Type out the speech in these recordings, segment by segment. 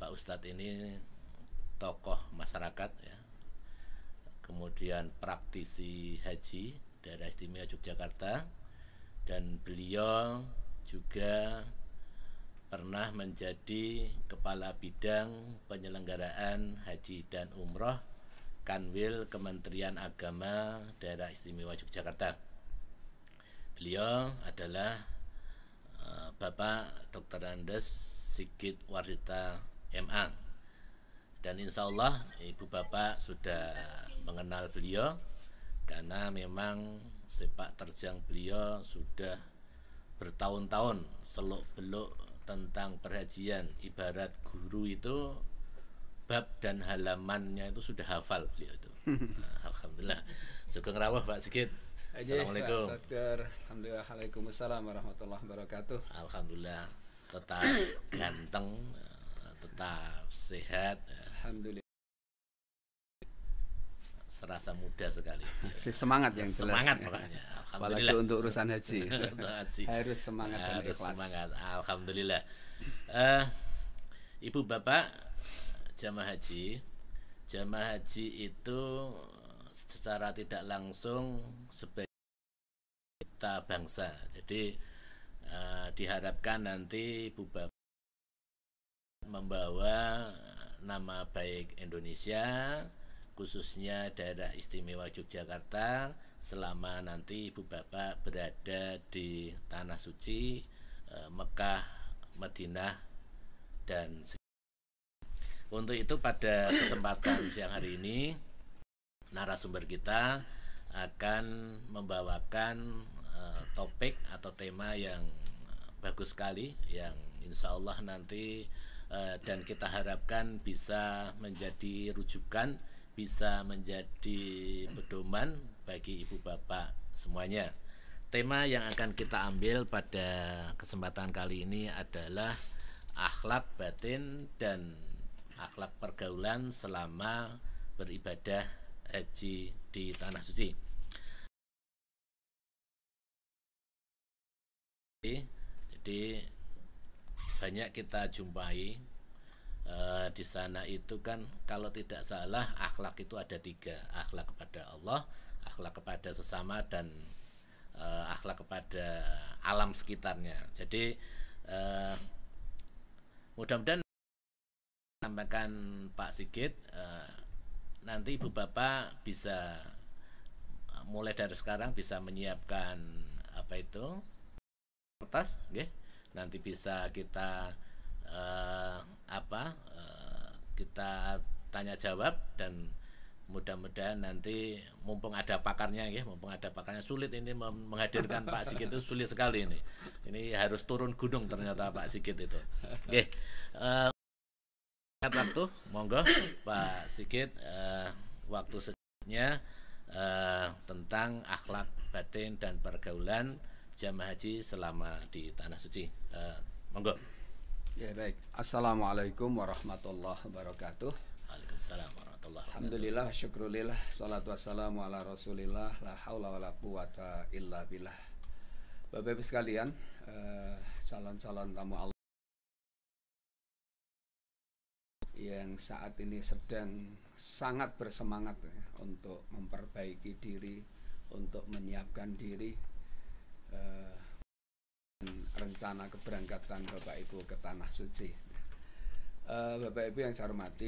Pak Ustadz ini tokoh masyarakat ya, kemudian praktisi haji daerah istimewa Yogyakarta, dan beliau juga pernah menjadi kepala bidang penyelenggaraan haji dan umroh Kanwil Kementerian Agama daerah istimewa Yogyakarta. Beliau adalah Bapak Dr. Andes Sigit Warsita MA, dan insya Allah ibu bapak sudah mengenal beliau karena memang sepak terjang beliau sudah bertahun-tahun seluk beluk tentang perhajian. Ibarat guru itu bab dan halamannya itu sudah hafal beliau itu. Alhamdulillah. Sugeng rawuh Pak Sigit. Assalamualaikum. Pak Dokter. Alhamdulillah. Waalaikumsalam warahmatullahi wabarakatuh. Alhamdulillah tetap ganteng, tetap sehat. Alhamdulillah. Serasa muda sekali. Si semangat yang jelas. Semangat pokoknya. Apalagi untuk urusan haji. Untuk haji. Harus semangat dan Harus ikhlas. semangat. Alhamdulillah. Ibu bapak jamaah haji itu secara tidak langsung sebagai kita bangsa. Jadi diharapkan nanti ibu bapak membawa nama baik Indonesia, khususnya daerah istimewa Yogyakarta, selama nanti ibu bapak berada di tanah suci Mekah, Madinah, dan untuk itu pada kesempatan siang hari ini narasumber kita akan membawakan topik atau tema yang bagus sekali, yang insya Allah nanti dan kita harapkan bisa menjadi rujukan, bisa menjadi pedoman bagi ibu bapak semuanya. Tema yang akan kita ambil pada kesempatan kali ini adalah akhlak batin dan akhlak pergaulan selama beribadah haji di tanah suci. Jadi banyak kita jumpai di sana itu kan, kalau tidak salah akhlak itu ada 3, akhlak kepada Allah, akhlak kepada sesama, dan akhlak kepada alam sekitarnya. Jadi mudah-mudahan sampaikan Pak Sigit, nanti ibu bapak bisa mulai dari sekarang bisa menyiapkan apa itu kertas, okay? Nanti bisa kita kita tanya jawab, dan mudah-mudahan nanti mumpung ada pakarnya ya, sulit ini menghadirkan Pak Sigit itu sulit sekali ini harus turun gunung ternyata Pak Sigit itu. Oke, waktu monggo Pak Sigit, waktu selanjutnya tentang akhlak batin dan pergaulan jamaah haji selama di tanah suci. Monggo. Ya baik. Assalamualaikum warahmatullahi wabarakatuh. Waalaikumsalam warahmatullahi wabarakatuh. Alhamdulillah, syukurillah, salatu wassalamu ala rasulillah, la haula wala quwata illa billah. Bapak-ibu sekalian, calon-calon tamu Allah yang saat ini sedang sangat bersemangat ya, untuk memperbaiki diri, untuk menyiapkan diri rencana keberangkatan Bapak Ibu ke tanah suci. Bapak Ibu yang saya hormati,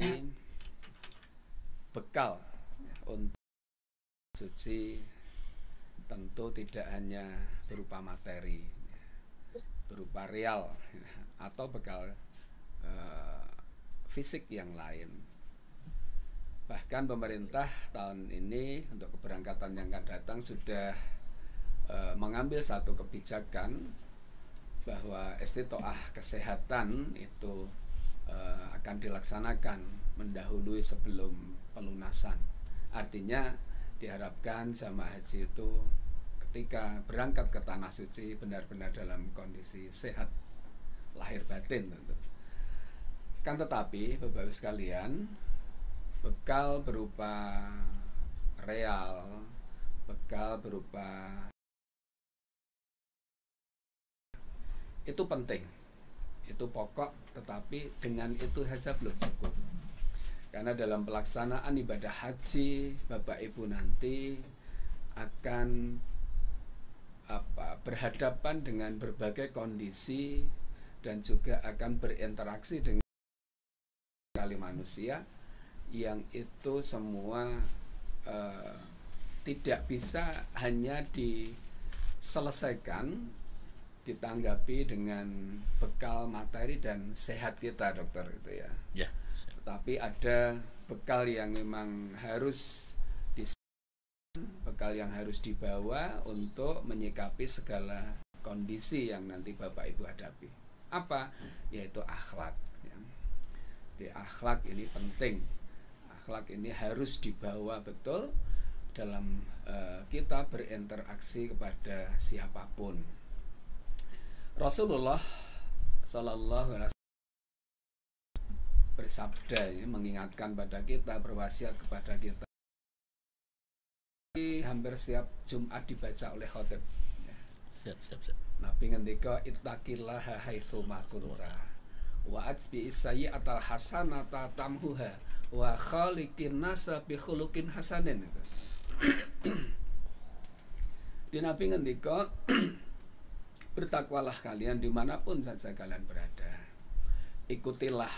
bekal untuk suci tentu tidak hanya berupa materi, berupa real, atau bekal fisik yang lain. Bahkan pemerintah tahun ini untuk keberangkatan yang akan datang sudah mengambil satu kebijakan bahwa istitoah kesehatan itu akan dilaksanakan mendahului sebelum pelunasan. Artinya diharapkan jamaah haji itu ketika berangkat ke tanah suci benar-benar dalam kondisi sehat lahir batin tentu. Kan tetapi Bapak-ibu sekalian, bekal berupa real, bekal berupa itu penting. itu pokok, tetapi dengan itu saja belum cukup. Karena dalam pelaksanaan ibadah haji, Bapak Ibu nanti akan berhadapan dengan berbagai kondisi dan juga akan berinteraksi dengan kali manusia yang itu semua tidak bisa hanya diselesaikan, ditanggapi dengan bekal materi dan sehat kita, dokter, itu ya. Ya. Tapi ada bekal yang memang harus bekal yang harus dibawa untuk menyikapi segala kondisi yang nanti Bapak Ibu hadapi. Apa? Yaitu akhlak. Ya. Jadi akhlak ini penting. Akhlak ini harus dibawa betul dalam kita berinteraksi kepada siapapun. Rasulullah Sallallahu Alaihi Wasallam bersabda, ya, mengingatkan pada kita, berwasiat kepada kita. Hampir setiap Jumat dibaca oleh khotib. Ya. Siap. Nabi ngendika, ittaqillaha haitsu ma kunta wa atbi sayyi'atal hasanata tamhuha wa khaliqin nasa bi khuluqin hasanin. Di Nabi ngendika, bertakwalah kalian dimanapun saja kalian berada. Ikutilah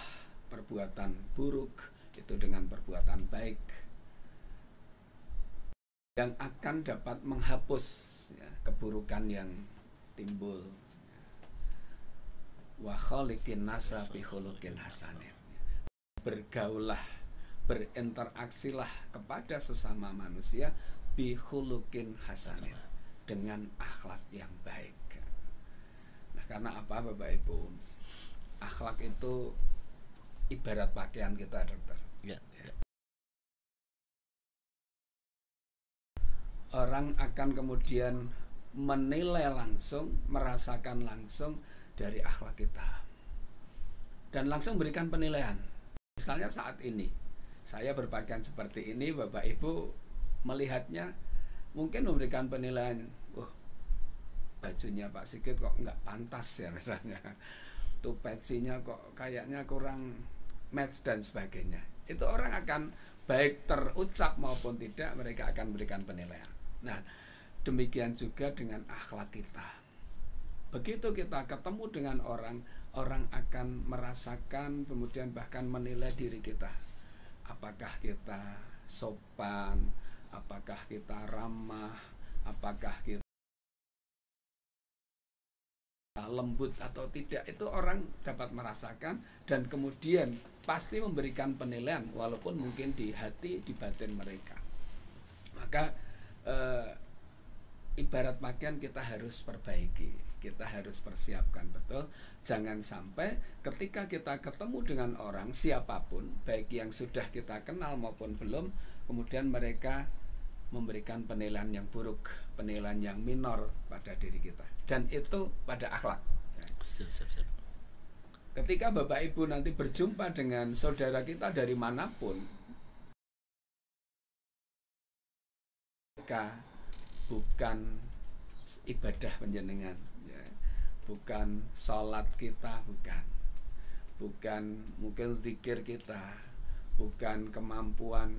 perbuatan buruk itu dengan perbuatan baik yang akan dapat menghapus, ya, keburukan yang timbul. Wa khaliqin nasa bi khuluqin hasanin. Bergaulah, berinteraksilah kepada sesama manusia bi khuluqin hasanin, dengan akhlak yang baik. Nah, karena apa, Bapak Ibu? Akhlak itu ibarat pakaian kita, dokter. Ya. Orang akan kemudian menilai langsung, merasakan langsung dari akhlak kita, dan langsung berikan penilaian. Misalnya saat ini saya berpakaian seperti ini, Bapak Ibu melihatnya mungkin memberikan penilaian, bajunya Pak Sigit kok nggak pantas ya, misalnya tuh pecinya kok kayaknya kurang match dan sebagainya. Itu orang akan, baik terucap maupun tidak, mereka akan berikan penilaian. Nah, demikian juga dengan akhlak kita. Begitu kita ketemu dengan orang, orang akan merasakan, kemudian bahkan menilai diri kita. Apakah kita sopan, apakah kita ramah, apakah kita lembut atau tidak, itu orang dapat merasakan dan kemudian pasti memberikan penilaian, walaupun mungkin di hati, di batin mereka. Maka ibarat pakaian kita harus perbaiki, kita harus persiapkan betul. Jangan sampai ketika kita ketemu dengan orang siapapun, baik yang sudah kita kenal maupun belum, kemudian mereka memberikan penilaian yang buruk, penilaian yang minor pada diri kita, dan itu pada akhlak. Siap. Ketika Bapak Ibu nanti berjumpa dengan saudara kita dari manapun, mereka bukan ibadah panjenengan, ya, bukan salat kita, bukan mungkin zikir kita, bukan kemampuan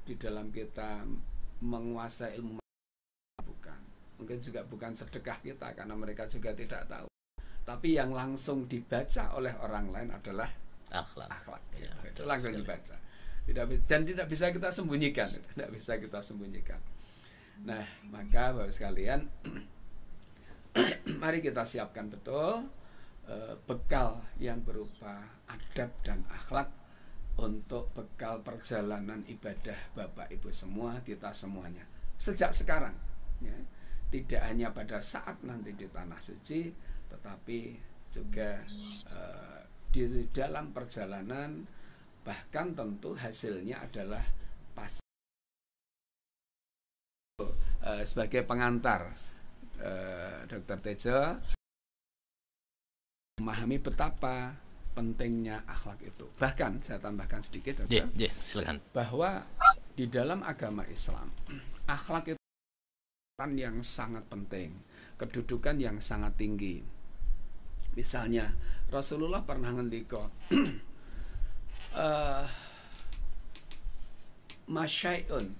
di dalam kita menguasai ilmu, bukan, mungkin juga bukan sedekah kita, karena mereka juga tidak tahu. Tapi yang langsung dibaca oleh orang lain adalah akhlak. Ya, itu langsung dibaca. Dan tidak bisa kita sembunyikan, Nah, maka Bapak sekalian, mari kita siapkan betul bekal yang berupa adab dan akhlak untuk bekal perjalanan ibadah Bapak Ibu semua, kita semuanya. Sejak sekarang, ya, tidak hanya pada saat nanti di Tanah Suci, tetapi juga di dalam perjalanan, bahkan tentu hasilnya adalah sebagai pengantar, Dr. Tejo memahami betapa pentingnya akhlak itu. Bahkan saya tambahkan sedikit, Dokter, silakan. Bahwa di dalam agama Islam, akhlak itu yang sangat penting, kedudukan yang sangat tinggi. Misalnya Rasulullah pernah ngendika masyai'un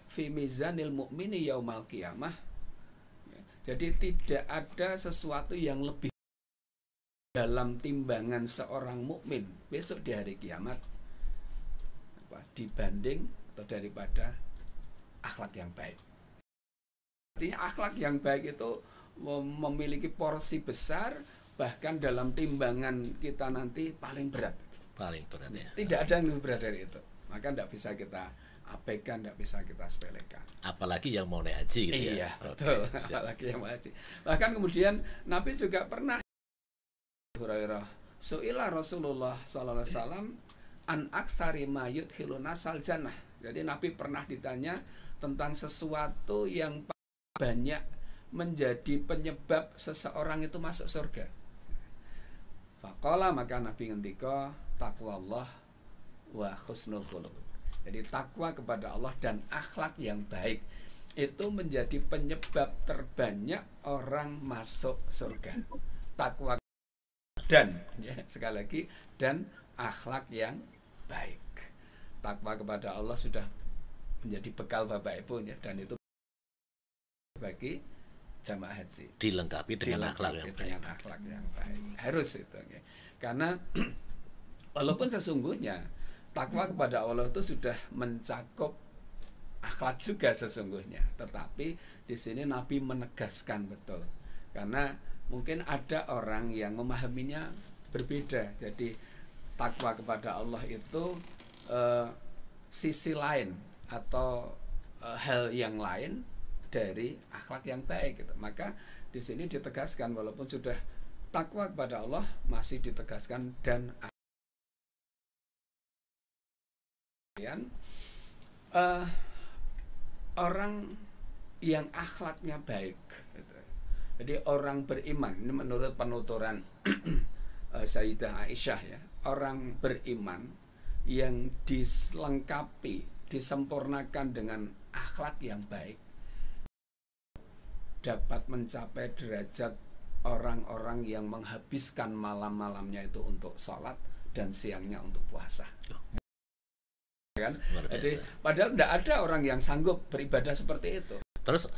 fi mizanil mu'mini yaumal qiyamah. Jadi tidak ada sesuatu yang lebih dalam timbangan seorang mukmin besok di hari kiamat dibanding atau daripada akhlak yang baik. Artinya akhlak yang baik itu memiliki porsi besar, bahkan dalam timbangan kita nanti paling berat. Paling berat ya. Tidak ada yang lebih berat dari itu. Maka tidak bisa kita abaikan, tidak bisa kita sepelekan. Apalagi yang mau naik haji gitu iya, ya. Betul. Apalagi yang mau haji. Bahkan kemudian Nabi juga pernah Hurairah su'ila Rasulullah sallallahu alaihi wasallam an aksari ma yudkhilun nasal jannah. Jadi Nabi pernah ditanya tentang sesuatu yang banyak menjadi penyebab seseorang itu masuk surga. Faqala, maka Nabi ngendika taqwallah wa husnul khuluq. Jadi takwa kepada Allah dan akhlak yang baik itu menjadi penyebab terbanyak orang masuk surga. Takwa dan sekali lagi dan akhlak yang baik. Takwa kepada Allah sudah menjadi bekal Bapak Ibu ya, dan itu bagi jamaah haji. Dilengkapi dengan akhlak yang baik. Dengan akhlak yang baik. Harus itu ya. Karena walaupun sesungguhnya takwa kepada Allah itu sudah mencakup akhlak juga sesungguhnya, tetapi di sini Nabi menegaskan betul. Karena mungkin ada orang yang memahaminya berbeda. Jadi takwa kepada Allah itu sisi lain atau hal yang lain dari akhlak yang baik gitu. Maka di sini ditegaskan walaupun sudah takwa kepada Allah masih ditegaskan dan orang yang akhlaknya baik gitu. Jadi orang beriman, ini menurut penuturan Sayyidah Aisyah ya, orang beriman yang dilengkapi, disempurnakan dengan akhlak yang baik dapat mencapai derajat orang-orang yang menghabiskan malam-malamnya itu untuk sholat dan siangnya untuk puasa. Kan? Jadi padahal tidak ada orang yang sanggup beribadah seperti itu. Terus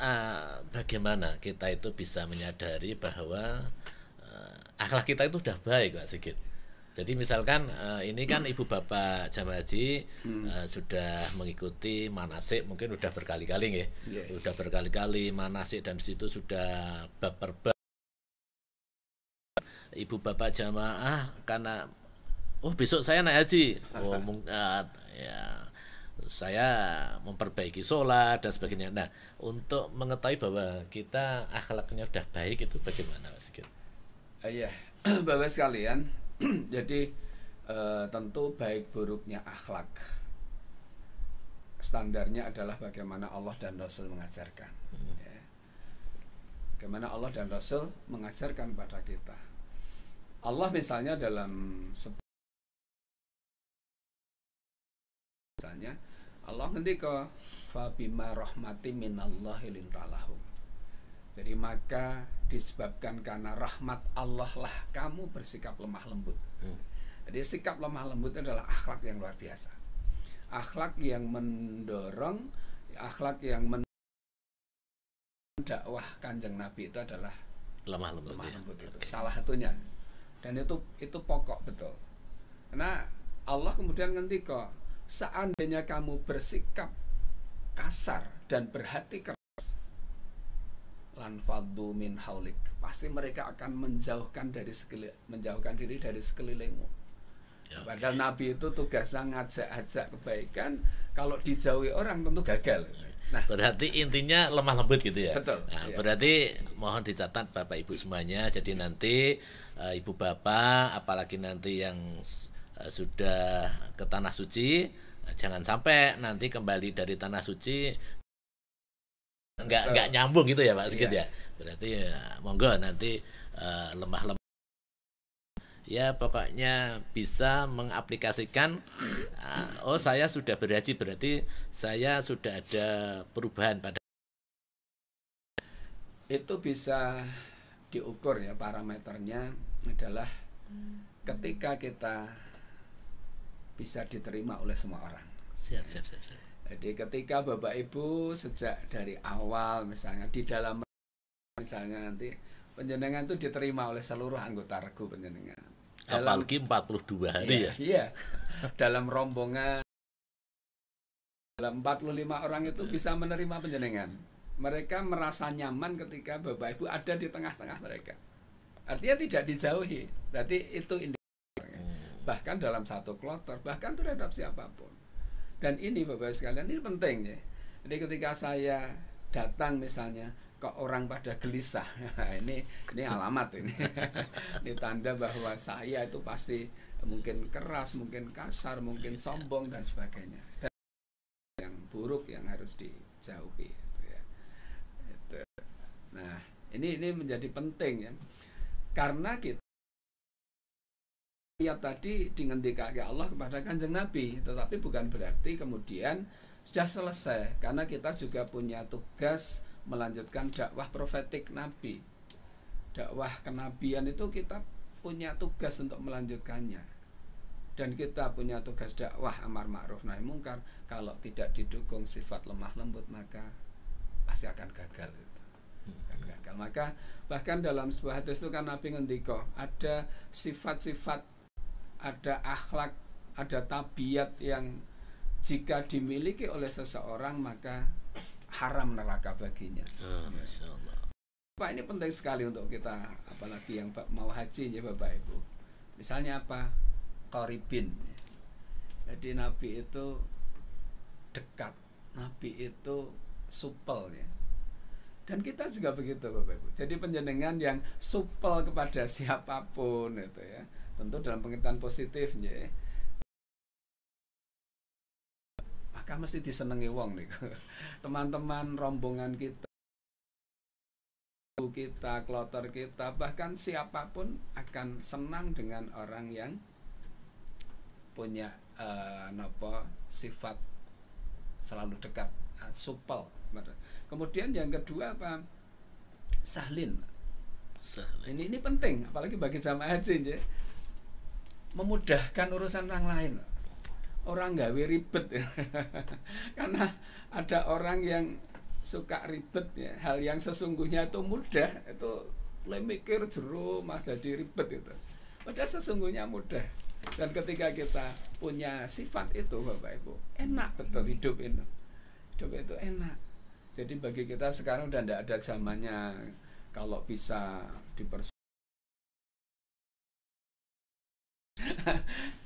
bagaimana kita itu bisa menyadari bahwa akhlak kita itu sudah baik, Pak Sigit? Jadi misalkan ini kan ibu bapak jamaah haji sudah mengikuti manasik, mungkin sudah berkali-kali ya, sudah berkali-kali manasik dan situ sudah bab per bab. Ibu bapak jamaah karena besok saya naik haji, ya saya memperbaiki sholat dan sebagainya. Nah, untuk mengetahui bahwa kita akhlaknya sudah baik itu bagaimana, Mas Sigit? Iya, Bapak sekalian, jadi tentu baik buruknya akhlak standarnya adalah bagaimana Allah dan Rasul mengajarkan. Ya. Bagaimana Allah dan Rasul mengajarkan pada kita. Allah misalnya dalam misalnya Allah ngendika fa bima rahmati minallahi lintalahu. Jadi maka disebabkan karena rahmat Allah lah kamu bersikap lemah lembut. Jadi sikap lemah lembut adalah akhlak yang luar biasa. Akhlak yang mendorong, akhlak yang mendakwah Kanjeng Nabi itu adalah lemah lembut itu. Salah satunya. Dan itu pokok betul. Karena Allah kemudian ngendika, seandainya kamu bersikap kasar dan berhati keras, lanfaddu min haulik, pasti mereka akan menjauhkan diri dari sekelilingmu. Ya, padahal Nabi itu tugasnya ngajak-ajak kebaikan, kalau dijauhi orang tentu gagal. Nah, berarti intinya lemah lembut gitu ya. Betul. Nah, ya. Berarti mohon dicatat Bapak Ibu semuanya. Jadi nanti Ibu Bapak, apalagi nanti yang sudah ke tanah suci, jangan sampai nanti kembali dari tanah suci nggak nyambung gitu ya Pak Sigit ya. Berarti monggo nanti lemah lembut. Ya pokoknya bisa mengaplikasikan saya sudah berhaji berarti saya sudah ada perubahan pada itu bisa diukur ya parameternya adalah ketika kita bisa diterima oleh semua orang. Siap. Jadi ketika Bapak Ibu sejak dari awal misalnya di dalam misalnya nanti panjenengan itu diterima oleh seluruh anggota regu panjenengan. Apalagi 42 hari ya. Iya. Dalam rombongan dalam 45 orang itu bisa menerima panjenengan. Mereka merasa nyaman ketika Bapak Ibu ada di tengah-tengah mereka. Artinya tidak dijauhi. Berarti itu bahkan dalam satu kloter, bahkan terhadap siapapun. Dan ini Bapak sekalian, ini penting ya. Jadi ketika saya datang misalnya ke orang pada gelisah, ini alamat ini. Ini tanda bahwa saya itu pasti mungkin keras, mungkin kasar, mungkin sombong dan sebagainya. Dan yang buruk yang harus dijauhi. Gitu ya. Itu. Nah, ini menjadi penting ya. Karena kita ayat tadi dingendikake Allah kepada Kanjeng Nabi, tetapi bukan berarti kemudian sudah selesai, karena kita juga punya tugas melanjutkan dakwah profetik Nabi. Dakwah kenabian itu kita punya tugas untuk melanjutkannya. Dan kita punya tugas dakwah amar ma'ruf nahi mungkar. Kalau tidak didukung sifat lemah lembut maka pasti akan gagal itu. Gagal. Maka bahkan dalam sebuah hadis itu kan Nabi ngendika, ada sifat-sifat, ada akhlak, ada tabiat yang jika dimiliki oleh seseorang maka haram neraka baginya. Masya Allah. Pak, ini penting sekali untuk kita, apalagi yang mau haji ya Bapak Ibu. Misalnya apa? Qaribin. Jadi Nabi itu dekat, Nabi itu supel ya. Dan kita juga begitu Bapak Ibu. Jadi panjenengan yang supel kepada siapapun itu ya. Tentu dalam pengertian positif ya. Maka mesti disenengi wong nih. Teman-teman rombongan kita, kloter kita, bahkan siapapun akan senang dengan orang yang punya sifat selalu dekat, supel. Kemudian yang kedua apa? Sahlin. Ini penting, apalagi bagi jamaah haji ya. Memudahkan urusan orang lain. Orang gawe ribet ya. Karena ada orang yang suka ribet ya. Hal yang sesungguhnya itu mudah, itu mikir jero mas jadi ribet itu. Padahal sesungguhnya mudah. Dan ketika kita punya sifat itu Bapak Ibu, enak betul hidup ini. Hidup itu enak. Jadi bagi kita sekarang udah tidak ada zamannya kalau bisa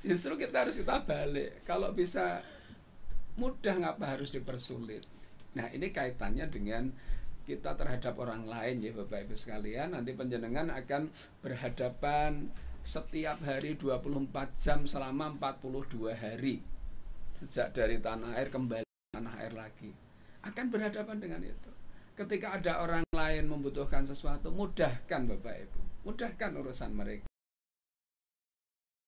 justru kita harus balik. Kalau bisa mudah, ngapa harus dipersulit? Nah, ini kaitannya dengan kita terhadap orang lain ya Bapak Ibu sekalian. Nanti panjenengan akan berhadapan setiap hari 24 jam selama 42 hari. Sejak dari tanah air kembali ke tanah air lagi. Akan berhadapan dengan itu. Ketika ada orang lain membutuhkan sesuatu, mudahkan Bapak Ibu. Mudahkan urusan mereka.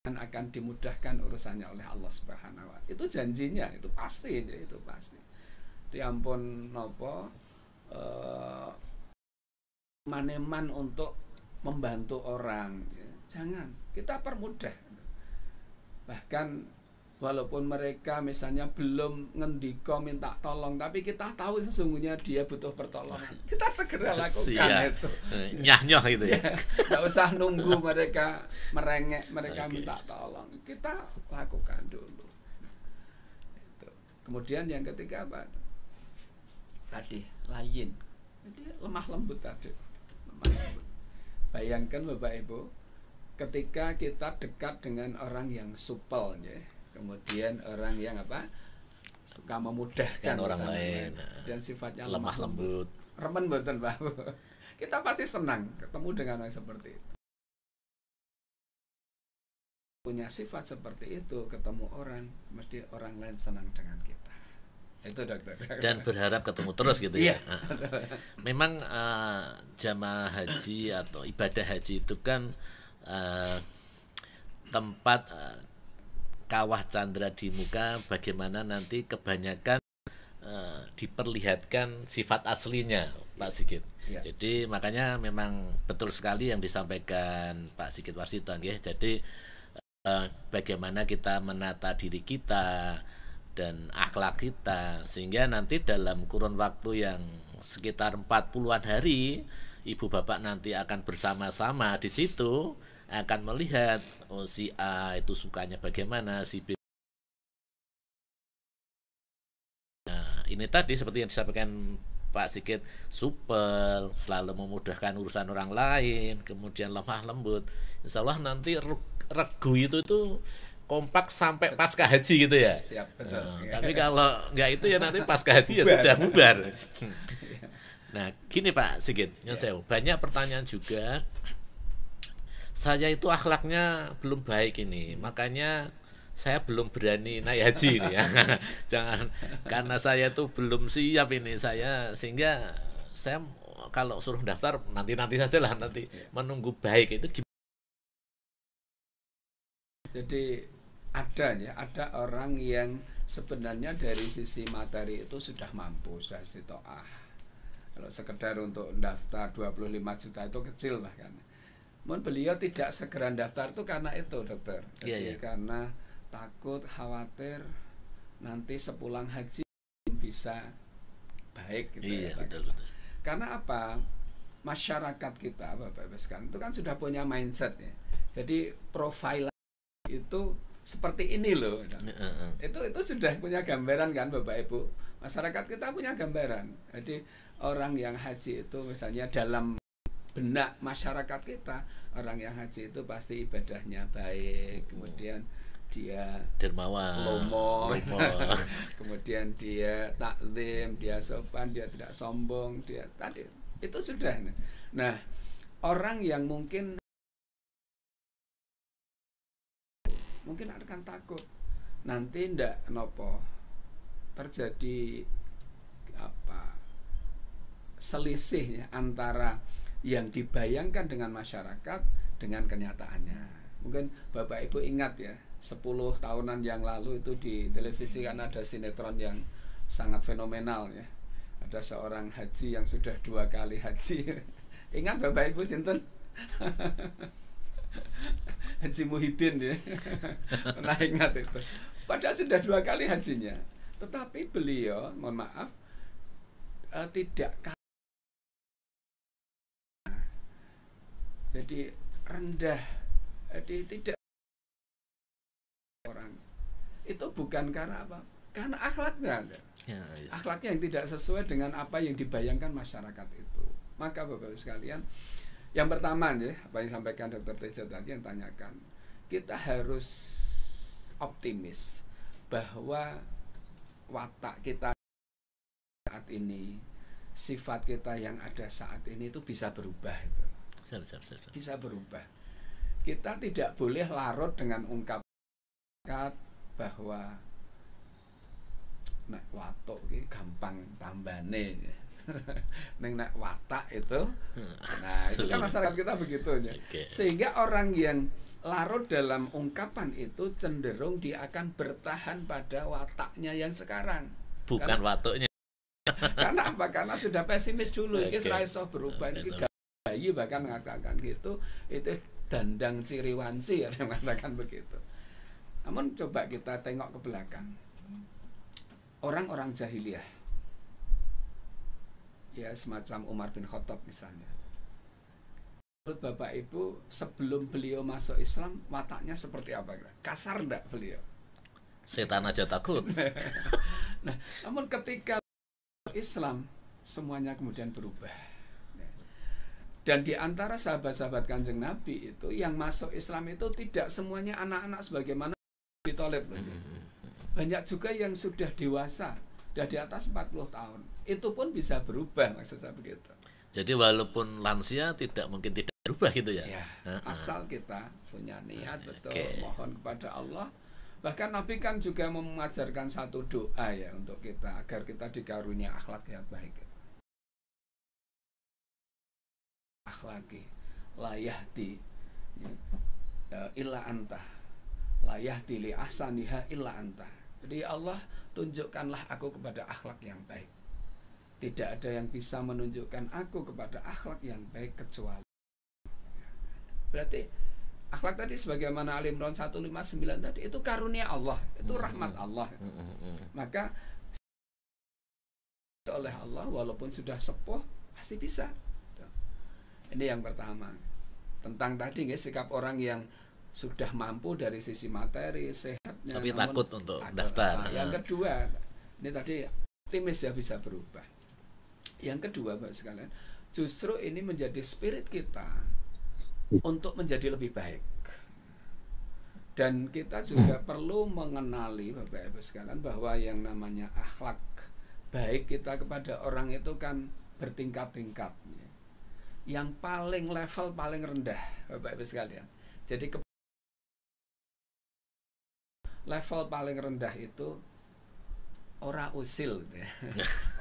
Dan akan dimudahkan urusannya oleh Allah Subhanahu wa Ta'ala. Itu janjinya, itu pasti, itu pasti. Diampun nopo maneman untuk membantu orang. Jangan, kita permudah. Bahkan walaupun mereka misalnya belum ngendiko minta tolong, tapi kita tahu sesungguhnya dia butuh pertolongan, kita segera lakukan itu. Nyah-nyah gitu ya. Nggak usah nunggu mereka merengek, mereka minta tolong, kita lakukan dulu. Itu. Kemudian yang ketiga apa? Tadi layin, jadi lemah lembut tadi. Lemah lembut. Bayangkan Bapak Ibu, ketika kita dekat dengan orang yang supel ya. Kemudian orang yang apa? Suka memudahkan orang lain dan sifatnya lemah lembut. Remen mboten, Pak. Kita pasti senang ketemu dengan orang seperti itu. Punya sifat seperti itu, ketemu orang, mesti orang lain senang dengan kita. Itu dokter. Dan berharap ketemu terus gitu ya. Memang jamaah haji atau ibadah haji itu kan tempat kawah candra di muka, bagaimana nanti kebanyakan diperlihatkan sifat aslinya, Pak Sigit. Ya. Jadi makanya memang betul sekali yang disampaikan Pak Sigit Warsito ya. Jadi bagaimana kita menata diri kita dan akhlak kita sehingga nanti dalam kurun waktu yang sekitar 40-an hari ibu bapak nanti akan bersama-sama di situ akan melihat oh si A itu sukanya bagaimana, si B. Nah, ini tadi seperti yang disampaikan Pak Sigit, supel, selalu memudahkan urusan orang lain, kemudian lemah lembut. Insya Allah nanti regu itu kompak sampai pasca haji gitu ya. Siap, betul. Tapi kalau nggak itu ya nanti pasca haji ya sudah bubar. Nah, gini Pak Sigit, banyak pertanyaan juga. Saya itu akhlaknya belum baik ini, makanya saya belum berani naik haji ini ya. Jangan karena saya tuh belum siap ini saya sehingga saya kalau suruh daftar nanti saja lah nanti menunggu baik itu gimana? Jadi ada orang yang sebenarnya dari sisi materi itu sudah mampu, sudah istitoah. Kalau sekedar untuk daftar 25 juta itu kecil bahkan. Namun beliau tidak segera daftar itu karena itu, dokter. Jadi karena takut, khawatir nanti sepulang haji bisa baik gitu. Betul. Karena apa? Masyarakat kita, Bapak Ibu sekalian, itu kan sudah punya mindset ya. Jadi profil itu seperti ini loh. Itu sudah punya gambaran kan Bapak Ibu. Masyarakat kita punya gambaran. Jadi orang yang haji itu misalnya dalam benak masyarakat kita, orang yang haji itu pasti ibadahnya baik, kemudian dia dermawan, lomo. Kemudian dia takzim, dia sopan, dia tidak sombong, dia tadi itu sudah. Nah, orang yang mungkin akan takut nanti ndak nopo terjadi apa selisih ya, antara yang dibayangkan dengan masyarakat dengan kenyataannya. Mungkin Bapak Ibu ingat ya, 10 tahunan yang lalu itu di televisi kan ada sinetron yang sangat fenomenal ya. Ada seorang haji yang sudah 2 kali haji. Ingat Bapak Ibu sinten? Haji Muhyiddin ya. Pernah ingat itu. Padahal sudah 2 kali hajinya. Tetapi beliau, mohon maaf, tidak. Jadi rendah, jadi tidak orang itu bukan karena apa? Karena akhlaknya, akhlaknya yang tidak sesuai dengan apa yang dibayangkan masyarakat itu. Maka Bapak sekalian, yang pertama ya, apa yang disampaikan Dr. Tejo tadi yang tanyakan, kita harus optimis bahwa watak kita saat ini, sifat kita yang ada saat ini itu bisa berubah itu. Bisa berubah. Kita tidak boleh larut dengan ungkapan bahwa nek watuk iki gampang tambane. Neng nek watak itu. Nah, itu kan masyarakat kita begitu ya. Sehingga orang yang larut dalam ungkapan itu cenderung dia akan bertahan pada wataknya yang sekarang. Bukan watuknya. Karena apa? Karena sudah pesimis dulu. Iki ora iso berubah iki. Bayi bahkan mengatakan gitu, itu dandang ciriwanci ya, mengatakan begitu. Namun coba kita tengok ke belakang, orang-orang jahiliyah ya semacam Umar bin Khattab misalnya, menurut Bapak Ibu sebelum beliau masuk Islam wataknya seperti apa? Kasar enggak beliau? Setan aja takut. Nah, namun ketika Islam semuanya kemudian berubah. Dan di antara sahabat-sahabat Kanjeng Nabi itu yang masuk Islam itu tidak semuanya anak-anak sebagaimana Abi Thalib. Banyak juga yang sudah dewasa, sudah di atas 40 tahun. Itu pun bisa berubah, maksud saya begitu. Jadi walaupun lansia tidak mungkin tidak berubah gitu ya. Asal kita punya niat betul, mohon kepada Allah. Bahkan Nabi kan juga mengajarkan satu doa ya untuk kita agar kita dikarunia akhlak yang baik. Akhlaki la yahdi illa anta, la yahdi li ahsaniha illa anta. Jadi Allah tunjukkanlah aku kepada akhlak yang baik. tidak ada yang bisa menunjukkan aku kepada akhlak yang baik kecuali. Berarti akhlak tadi sebagaimana Al Imran 159 tadi itu karunia Allah, itu rahmat Allah. Maka oleh Allah walaupun sudah sepuh pasti bisa. Ini yang pertama. Tentang tadi sikap orang yang sudah mampu dari sisi materi, sehatnya, tapi takut untuk daftar. Yang kedua, ini tadi optimis ya bisa berubah. Yang kedua, Bapak sekalian, justru ini menjadi spirit kita untuk menjadi lebih baik. Dan kita juga perlu mengenali Bapak Ibu sekalian bahwa yang namanya akhlak baik kita kepada orang itu kan bertingkat-tingkat. Yang paling level paling rendah Bapak Ibu sekalian. Jadi level paling rendah itu ora usil ya.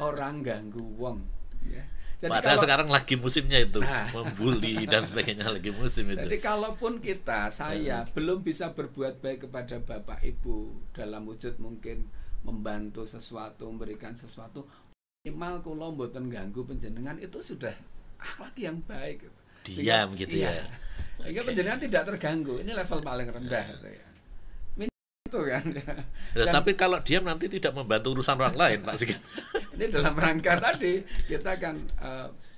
Orang ganggu wong ya. Jadi padahal sekarang lagi musimnya itu membuli dan sebagainya, lagi musim itu. Jadi kalaupun saya belum bisa berbuat baik kepada Bapak Ibu dalam wujud mungkin membantu sesuatu, memberikan sesuatu, minimal kula mboten ganggu panjenengan, itu sudah akhlak yang baik. Diam gitu ya. Sehingga panjenengan tidak terganggu. Ini level paling rendah gitu ya. Itu kan. Tapi kalau diam nanti tidak membantu urusan orang lain, Pak Sigit. Ini dalam rangka tadi kita akan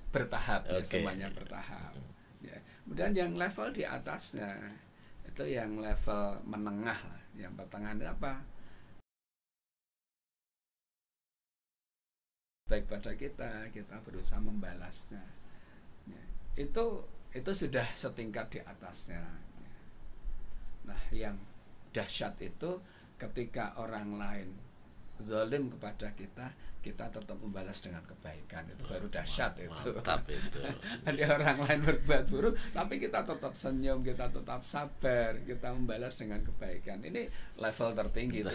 bertahap ya, semuanya bertahap. Ya. Kemudian yang level di atasnya itu yang level menengah. Yang pertengahan itu apa? Baik pada kita berusaha membalasnya. Ya. Itu sudah setingkat di atasnya. Nah, yang dahsyat itu ketika orang lain zalim kepada kita tetap membalas dengan kebaikan. Itu baru dahsyat itu. Mantap itu. Ada orang lain berbuat buruk, tapi kita tetap senyum, kita tetap sabar, kita membalas dengan kebaikan. Ini level tertinggi itu.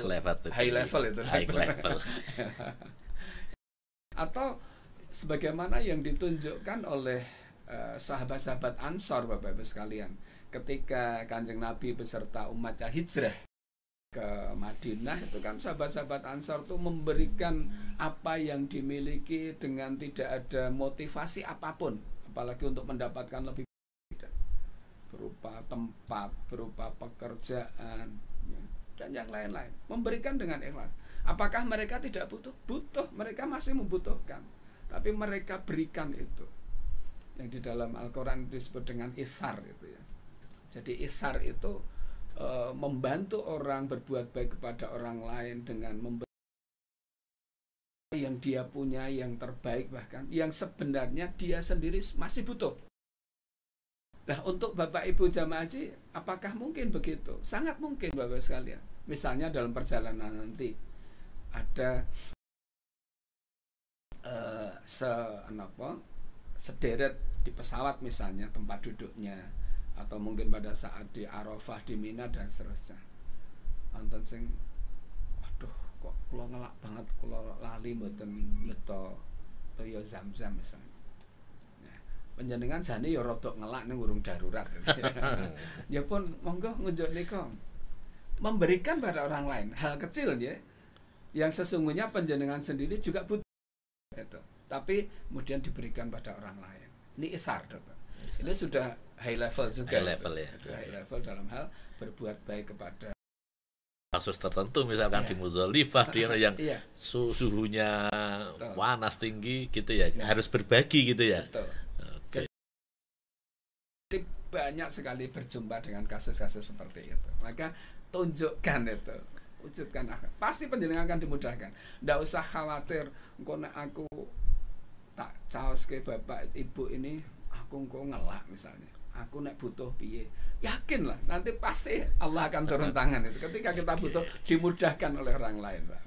High level itu. High level. Atau sebagaimana yang ditunjukkan oleh sahabat-sahabat Ansor, Bapak Ibu sekalian, ketika Kanjeng Nabi beserta umatnya hijrah ke Madinah, itu kan sahabat-sahabat Ansor itu memberikan apa yang dimiliki dengan tidak ada motivasi apapun, apalagi untuk mendapatkan lebih berupa tempat, berupa pekerjaan, dan yang lain-lain. Memberikan dengan ikhlas. Apakah mereka tidak butuh? Butuh, mereka masih membutuhkan. Tapi mereka berikan itu. Yang di dalam Al-Quran disebut dengan isar itu ya. Jadi isar itu membantu orang berbuat baik kepada orang lain dengan memberi yang dia punya yang terbaik, bahkan yang sebenarnya dia sendiri masih butuh. Nah, untuk Bapak Ibu jamaah haji, apakah mungkin begitu? Sangat mungkin Bapak sekalian. Misalnya dalam perjalanan nanti ada sederet di pesawat misalnya tempat duduknya, atau mungkin pada saat di Arafah, di Mina dan seterusnya. Wonten sing waduh kok kula ngelak banget, kula lali mboten beto toya Zam-Zam misalnya. Nah, panjenengan jane ya rada ngelak ning urung darurat. Ya pun monggo ngunjuk nika. Memberikan pada orang lain hal kecil ya, yang sesungguhnya panjenengan sendiri juga butuh itu. Tapi kemudian diberikan pada orang lain. Ini isar, Dokter. Ini sudah high level juga. High level ya. High level dalam hal berbuat baik kepada kasus tertentu, misalkan di Muzdalifah dia yang suhunya panas tinggi gitu ya, harus berbagi gitu ya. Betul. Jadi banyak sekali berjumpa dengan kasus-kasus seperti itu. Maka tunjukkan itu, wujudkan akhlak. Pasti panjenengan akan dimudahkan. Ndak usah khawatir engko nek aku tak caos ke bapak ibu ini, aku engko ngelak misalnya. Aku nek butuh piye? Yakin lah, nanti pasti Allah akan turun tangan itu. Ketika kita butuh, dimudahkan oleh orang lain, Pak.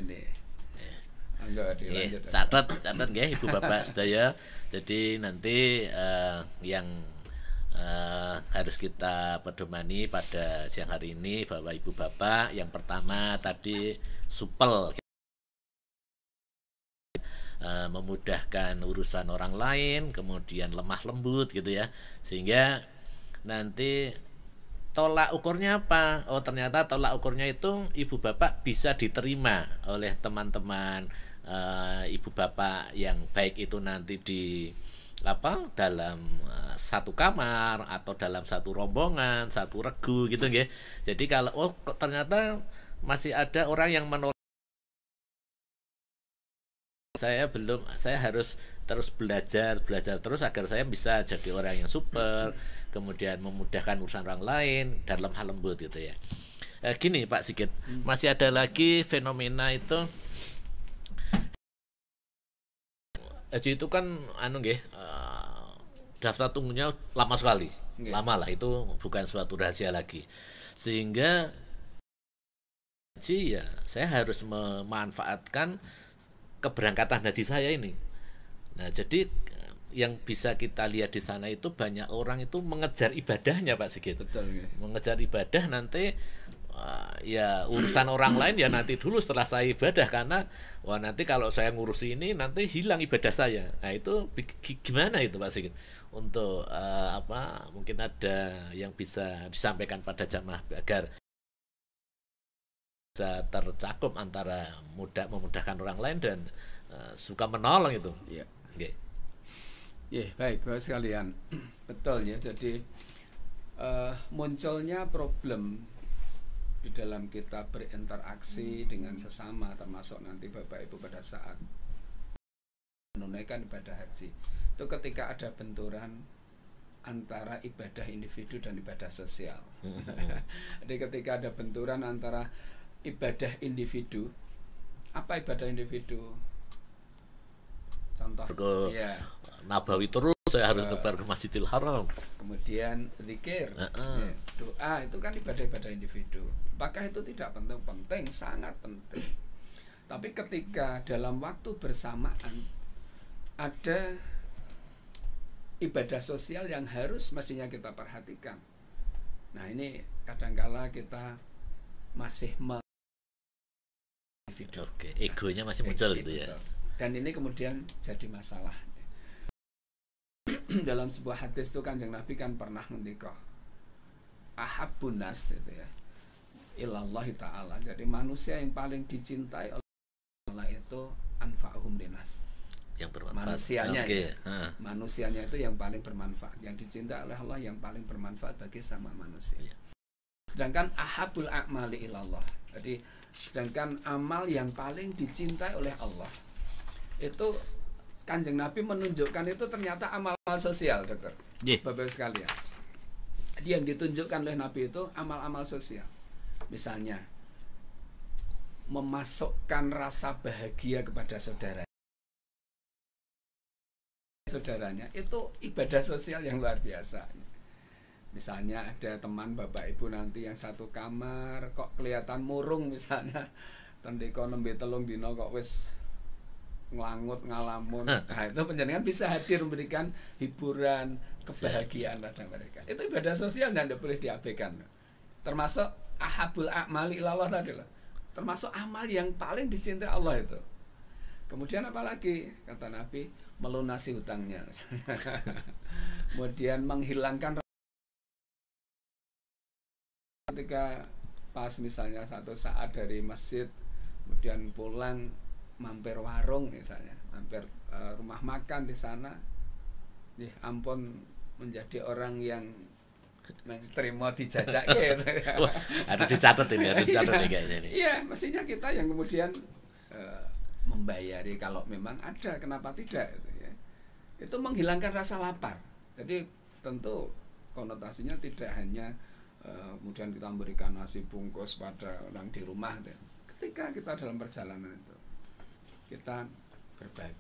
Ini. Catat nggih Ibu Bapak sedaya. Jadi nanti yang harus kita pedomani pada siang hari ini Bapak Ibu Bapak, yang pertama tadi supel, memudahkan urusan orang lain, kemudian lemah lembut gitu ya, sehingga nanti tolak ukurnya apa? Oh ternyata tolak ukurnya itu Ibu Bapak bisa diterima oleh teman-teman ibu bapak yang baik itu nanti di dalam satu kamar atau dalam satu rombongan, satu regu gitu nggih. Jadi kalau kok ternyata masih ada orang yang menolak, saya harus terus belajar terus agar saya bisa jadi orang yang super, kemudian memudahkan urusan orang lain dalam hal lembut gitu ya. Gini Pak Sigit, masih ada lagi fenomena itu. Haji itu kan daftar tunggunya lama sekali. Lama lah, itu bukan suatu rahasia lagi. Sehingga haji ya saya harus memanfaatkan keberangkatan haji saya ini. Nah, jadi yang bisa kita lihat di sana itu banyak orang itu mengejar ibadahnya Pak Sigit. Betul. Mengejar ibadah nanti ya urusan orang lain ya nanti dulu setelah saya ibadah, karena nanti kalau saya ngurus ini nanti hilang ibadah saya. Nah itu gimana itu Pak Sigit untuk mungkin ada yang bisa disampaikan pada jamaah agar bisa tercakup antara memudahkan orang lain dan suka menolong itu. Iya. Okay. Yeah, baik Bapak sekalian. Betul ya, jadi munculnya problem di dalam kita berinteraksi dengan sesama, termasuk nanti Bapak Ibu pada saat menunaikan ibadah haji itu ketika ada benturan antara ibadah individu dan ibadah sosial. Jadi ketika ada benturan antara ibadah individu, apa ibadah individu? Contoh ya, Nabawi terus saya harus nebar ke Masjidil Haram. Kemudian zikir, ya, doa, itu kan ibadah-ibadah individu. Apakah itu tidak penting? Penting, sangat penting. Tapi ketika dalam waktu bersamaan ada ibadah sosial yang harus mestinya kita perhatikan. Nah ini kadangkala kita masih individu. Oke, egonya masih muncul gitu ya. Dan ini kemudian jadi masalah. Dalam sebuah hadis itu Kanjeng Nabi kan pernah ngendika ahabbun nas itu ya ilallahi ta'ala. Jadi manusia yang paling dicintai oleh Allah itu anfa'uhum linas, yang bermanfaat. Manusianya manusianya itu yang paling bermanfaat, yang dicintai oleh Allah yang paling bermanfaat bagi sama manusia. Sedangkan ahabul a'mali ilallah, jadi sedangkan amal yang paling dicintai oleh Allah itu Kanjeng Nabi menunjukkan itu ternyata amal-amal sosial, dokter. Bapak sekalian. Jadi yang ditunjukkan oleh Nabi itu amal-amal sosial. Misalnya memasukkan rasa bahagia kepada saudaranya itu ibadah sosial yang luar biasa. Misalnya ada teman Bapak Ibu nanti yang satu kamar kok kelihatan murung misalnya, tendiko nembe telung dino kok wis ngelangut ngalamun. Nah itu penjenengan bisa hadir memberikan hiburan, kebahagiaan pada mereka. Itu ibadah sosial dan tidak boleh diabaikan. Termasuk ahabul a'mali ilallah tadi loh. Termasuk amal yang paling dicintai Allah itu. Kemudian apalagi kata Nabi, melunasi hutangnya. Kemudian menghilangkan ketika pas misalnya satu saat dari masjid kemudian pulang mampir warung misalnya, mampir rumah makan di sana, ampun menjadi orang yang terima dijajak gitu. Harus dicatat ini, harus dicatat nih kayaknya ini. Iya, mestinya kita yang kemudian membayari kalau memang ada, kenapa tidak gitu ya. Itu menghilangkan rasa lapar. Jadi tentu konotasinya tidak hanya kemudian kita memberikan nasi bungkus pada orang di rumah gitu. Ketika kita dalam perjalanan itu kita berbagi,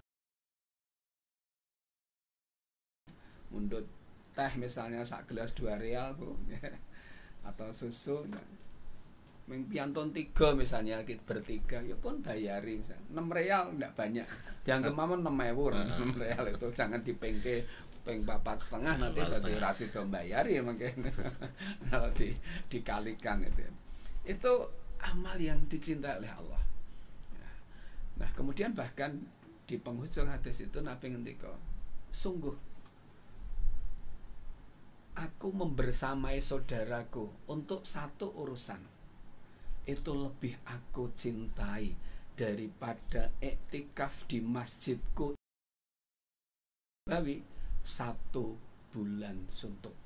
mundut teh misalnya sak gelas 2 real Bu ya. Atau susu piantun 3 misalnya kita bertiga ya pun bayari misalnya 6 real enggak banyak, dianggap mawon 6.000 6 real itu jangan dipengke peng 4,5 nanti berarti rasi do bayari mungkin. Kalau dikalikan itu amal yang dicintai oleh Allah. Nah kemudian bahkan di penghujung hadis itu Nabi ngendika, sungguh aku membersamai saudaraku untuk satu urusan itu lebih aku cintai daripada iktikaf di masjidku Nabawi 1 bulan suntuk.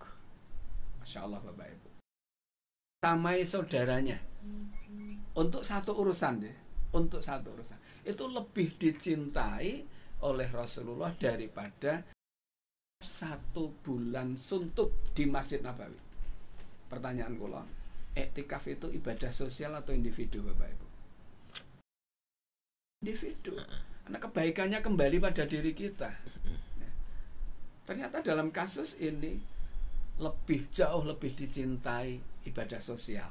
Masya Allah Bapak Ibu. Samai saudaranya untuk satu urusan deh, untuk satu urusan itu lebih dicintai oleh Rasulullah daripada 1 bulan suntuk di Masjid Nabawi. Pertanyaan kula, iktikaf itu ibadah sosial atau individu Bapak Ibu? Individu. Karena kebaikannya kembali pada diri kita. Ternyata dalam kasus ini jauh lebih dicintai ibadah sosial.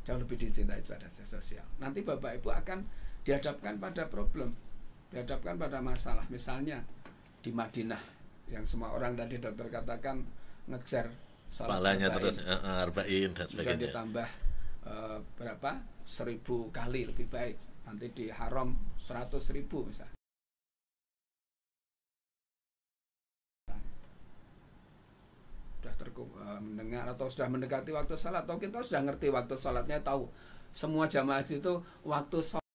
Jauh lebih dicintai ibadah sosial. Nanti Bapak Ibu akan dihadapkan pada problem, dihadapkan pada masalah. Misalnya di Madinah yang semua orang tadi dokter katakan ngejar salat terus arba'in dan sebagainya. Ditambah berapa? 1000 kali lebih baik. Nanti di haram 100.000 misalnya. Sudah mendengar atau sudah mendekati waktu salat, atau kita sudah ngerti waktu salatnya, tahu semua jamaah haji itu waktu salat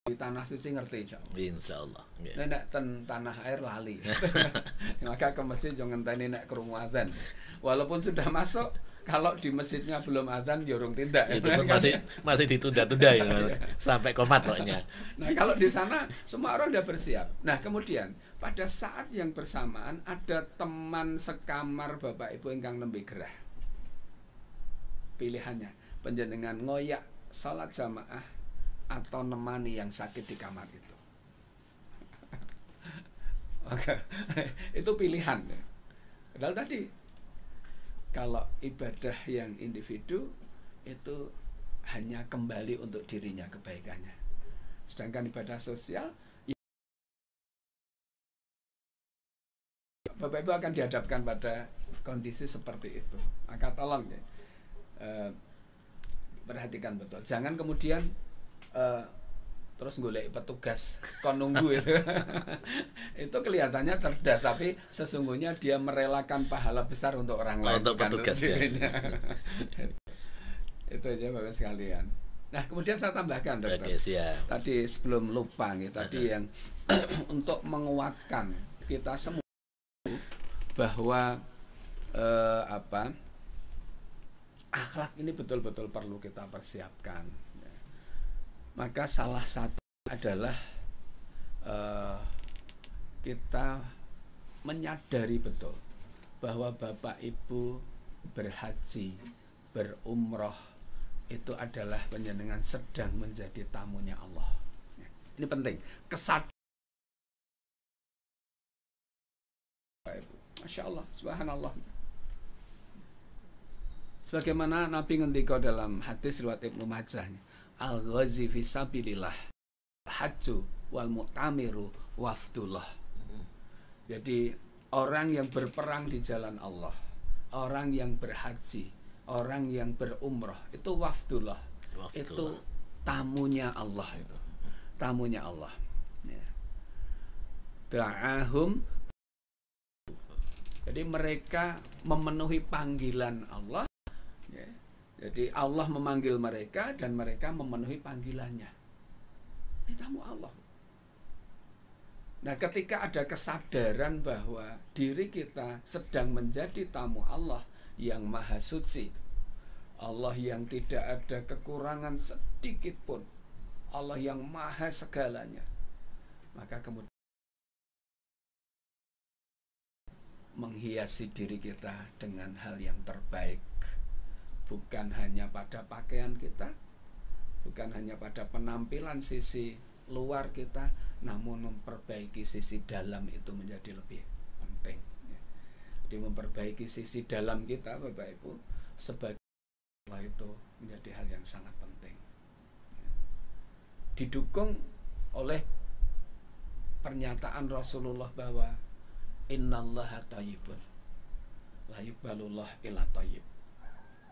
di tanah suci ngerti insya Allah. Nek tanah air lali. Maka ke masjid jangan ngenteni nek krungu adzan. Walaupun sudah masuk, kalau di masjidnya belum adzan yorong tindak. Itu pun masih ditunda-tunda ya, sampai komat pokoknya. Nah, kalau di sana semua orang sudah bersiap. Nah, kemudian pada saat yang bersamaan ada teman sekamar Bapak Ibu ingkang nembe gerah. Pilihannya panjenengan ngoyak salat jamaah atau nemani yang sakit di kamar itu. Maka itu pilihan. Padahal tadi kalau ibadah yang individu itu hanya kembali untuk dirinya kebaikannya. Sedangkan ibadah sosial Bapak Ibu akan dihadapkan pada kondisi seperti itu. Maka tolong ya, perhatikan betul. Jangan kemudian terus golek petugas kon nunggu itu. Itu kelihatannya cerdas, tapi sesungguhnya dia merelakan pahala besar untuk orang lain, untuk petugas ya. Itu aja Bapak sekalian. Nah, kemudian saya tambahkan dokter. Oke, siap. Tadi sebelum lupa nih, tadi yang untuk menguatkan kita semua bahwa akhlak ini betul-betul perlu kita persiapkan. Maka salah satu adalah kita menyadari betul bahwa Bapak Ibu berhaji, berumroh itu adalah panjenengan sedang menjadi tamunya Allah. Ini penting. Kesadaran. Masya Allah, subhanallah. Sebagaimana Nabi ngendika dalam hadis riwayat Ibnu Majah, al-ghazi fi sabilillah hajju wal mu'tamiru wafdullah. Jadi orang yang berperang di jalan Allah, orang yang berhaji, orang yang berumrah itu wafdullah. Itu tamunya Allah, itu tamunya Allah ya. Da'ahum, jadi mereka memenuhi panggilan Allah ya. Jadi Allah memanggil mereka dan mereka memenuhi panggilannya. Ini tamu Allah. Nah, ketika ada kesadaran bahwa diri kita sedang menjadi tamu Allah yang maha suci, Allah yang tidak ada kekurangan sedikit pun, Allah yang maha segalanya, maka kemudian menghiasi diri kita dengan hal yang terbaik. Bukan hanya pada pakaian kita, bukan hanya pada penampilan sisi luar kita, namun memperbaiki sisi dalam itu menjadi lebih penting. Jadi memperbaiki sisi dalam kita Bapak Ibu sebagai Allah itu menjadi hal yang sangat penting. Didukung oleh pernyataan Rasulullah bahwa innallaha thayyibun la yuqbalullah illa thayyib.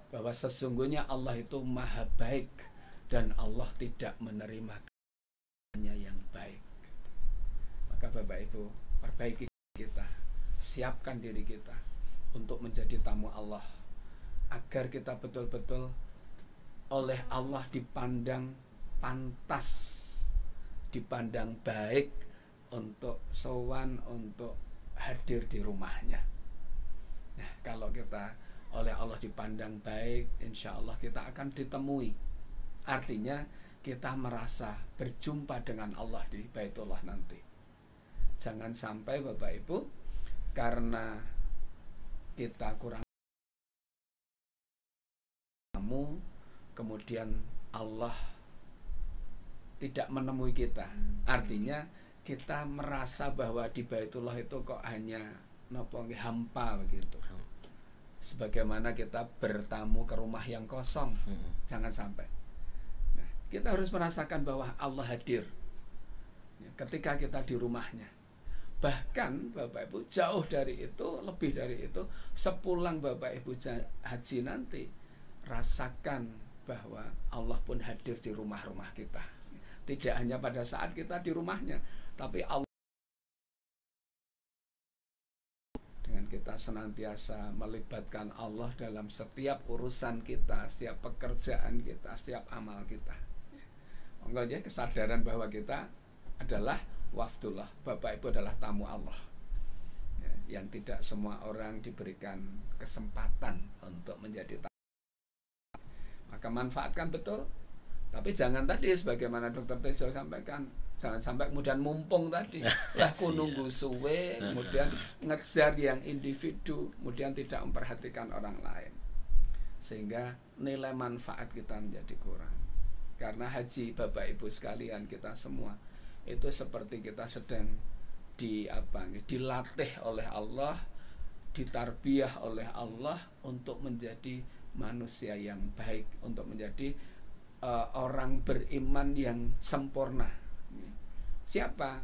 Bahwa sesungguhnya Allah itu maha baik dan Allah tidak menerima hanya yang baik. Maka Bapak Ibu, perbaiki kita, siapkan diri kita untuk menjadi tamu Allah, agar kita betul-betul oleh Allah dipandang pantas dipandang baik untuk sowan, untuk hadir di rumahnya. Nah, kalau kita oleh Allah dipandang baik, insya Allah kita akan ditemui. Artinya kita merasa berjumpa dengan Allah di Baitullah nanti. Jangan sampai Bapak Ibu, karena kita kurang tamu, kemudian Allah tidak menemui kita. Artinya kita merasa bahwa di Baitullah itu kok hanya hampa begitu. Sebagaimana kita bertamu ke rumah yang kosong. Jangan sampai. Nah, kita harus merasakan bahwa Allah hadir ketika kita di rumahnya. Bahkan Bapak Ibu, jauh dari itu, lebih dari itu, sepulang Bapak Ibu haji nanti, rasakan bahwa Allah pun hadir di rumah-rumah kita. Tidak hanya pada saat kita di rumahnya, tapi Allah, dengan kita senantiasa melibatkan Allah dalam setiap urusan kita, setiap pekerjaan kita, setiap amal kita. Enggak, kesadaran bahwa kita adalah wafdullah, Bapak Ibu adalah tamu Allah, yang tidak semua orang diberikan kesempatan untuk menjadi tamu. Maka manfaatkan betul. Tapi jangan tadi sebagaimana Dr. Tejo sampaikan, jangan sampai kemudian mumpung tadi lah ku nunggu suwe, kemudian ngejar yang individu, kemudian tidak memperhatikan orang lain, sehingga nilai manfaat kita menjadi kurang. Karena haji Bapak Ibu sekalian, kita semua itu seperti kita sedang dilatih oleh Allah, ditarbiyah oleh Allah untuk menjadi manusia yang baik, untuk menjadi orang beriman yang sempurna. Siapa?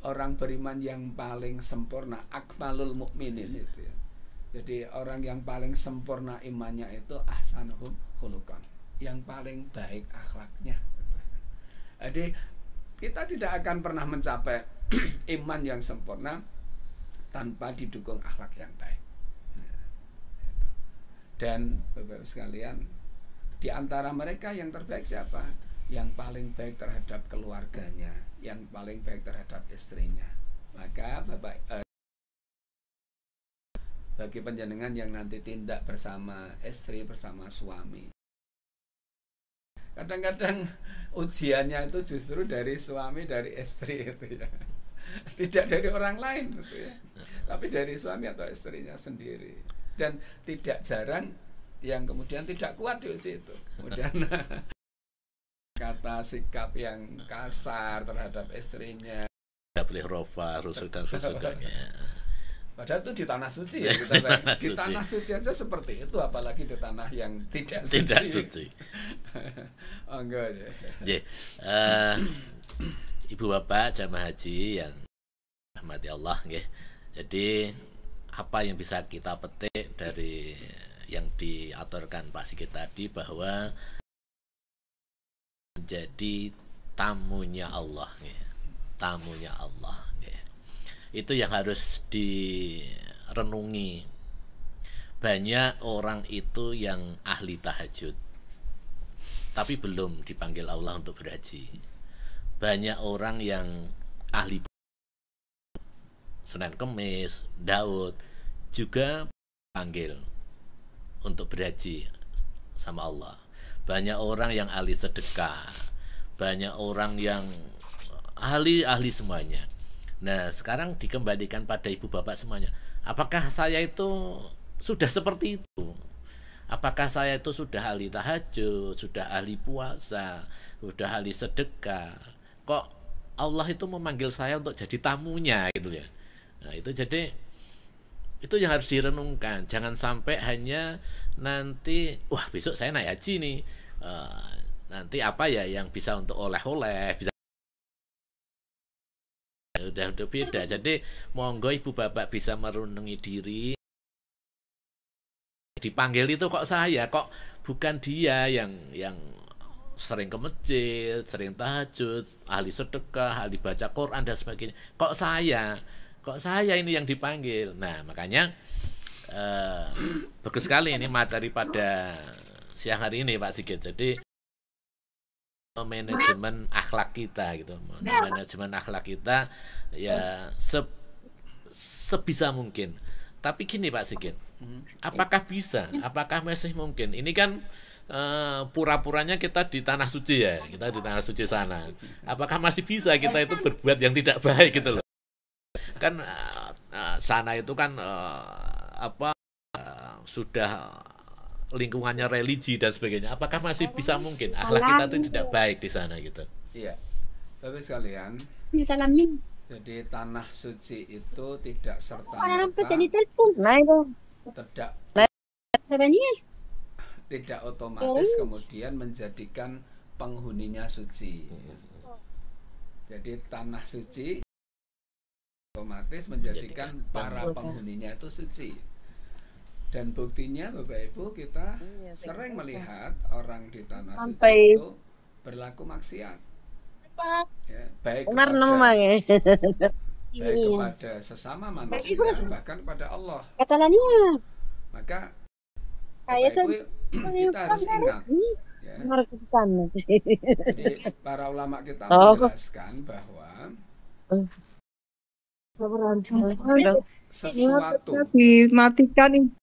Orang beriman yang paling sempurna, akmalul mukminin itu ya. Jadi orang yang paling sempurna imannya itu ahsanuhum khuluqan, yang paling baik akhlaknya. Jadi kita tidak akan pernah mencapai iman yang sempurna tanpa didukung akhlak yang baik. Dan Bapak-Bapak sekalian, di antara mereka yang terbaik siapa? Yang paling baik terhadap keluarganya, yang paling baik terhadap istrinya. Maka bagi panjenengan yang nanti tindak bersama istri, bersama suami, kadang-kadang ujiannya itu justru dari suami, dari istri itu ya. Tidak dari orang lain gitu ya. Tapi dari suami atau istrinya sendiri. Dan tidak jarang yang kemudian tidak kuat di usia itu, kemudian kata sikap yang kasar terhadap istrinya, tidak boleh rofa, rusul dan sesudahnya. Padahal itu di tanah suci ya, di tanah suci aja seperti itu, apalagi di tanah yang tidak suci. Oh enggak ya. Ibu bapak jamaah haji yang rahmati Allah, jadi apa yang bisa kita petik dari yang diaturkan Pak Sigit tadi, bahwa menjadi tamunya Allah, tamunya Allah, itu yang harus direnungi. Banyak orang itu yang ahli tahajud tapi belum dipanggil Allah untuk berhaji. Banyak orang yang ahli Senin Kemis, Daud juga panggil untuk berhaji sama Allah. Banyak orang yang ahli sedekah, banyak orang yang ahli semuanya. Nah, sekarang dikembalikan pada ibu bapak semuanya. Apakah saya itu sudah seperti itu? Apakah saya itu sudah ahli tahajud, sudah ahli puasa, sudah ahli sedekah? Kok Allah itu memanggil saya untuk jadi tamunya gitu ya? Nah, itu jadi itu yang harus direnungkan. Jangan sampai hanya nanti, wah besok saya naik haji nih, nanti apa ya yang bisa untuk oleh-oleh, bisa udah beda. Jadi monggo ibu bapak bisa merenungi diri. Dipanggil itu kok saya, kok bukan dia yang sering ke masjid, sering tahajud, ahli sedekah, ahli baca Quran dan sebagainya. Kok saya ini yang dipanggil. Nah, makanya bagus sekali ini materi pada siang hari ini Pak Sigit. Jadi manajemen akhlak kita gitu, manajemen akhlak kita ya sebisa mungkin. Tapi gini Pak Sigit, apakah bisa? Apakah masih mungkin? Ini kan pura-puranya kita di tanah suci ya, kita di tanah suci sana. Apakah masih bisa kita itu berbuat yang tidak baik gitu loh? Kan sana itu kan sudah lingkungannya religi dan sebagainya. Apakah masih bisa mungkin akhlak kita itu tidak baik di sana gitu? Iya, tapi sekalian, jadi tanah suci itu tidak serta-merta tidak otomatis kemudian menjadikan penghuninya suci. Jadi tanah suci otomatis menjadikan para penghuninya itu suci. Dan buktinya Bapak Ibu, kita sering melihat orang di tanah suci itu berlaku maksiat, ya, baik kepada sesama manusia, bahkan kepada Allah. Maka Bapak Ibu, kita harus ingat, ya. Jadi para ulama kita menjelaskan bahwa sesuatu dimatikan itu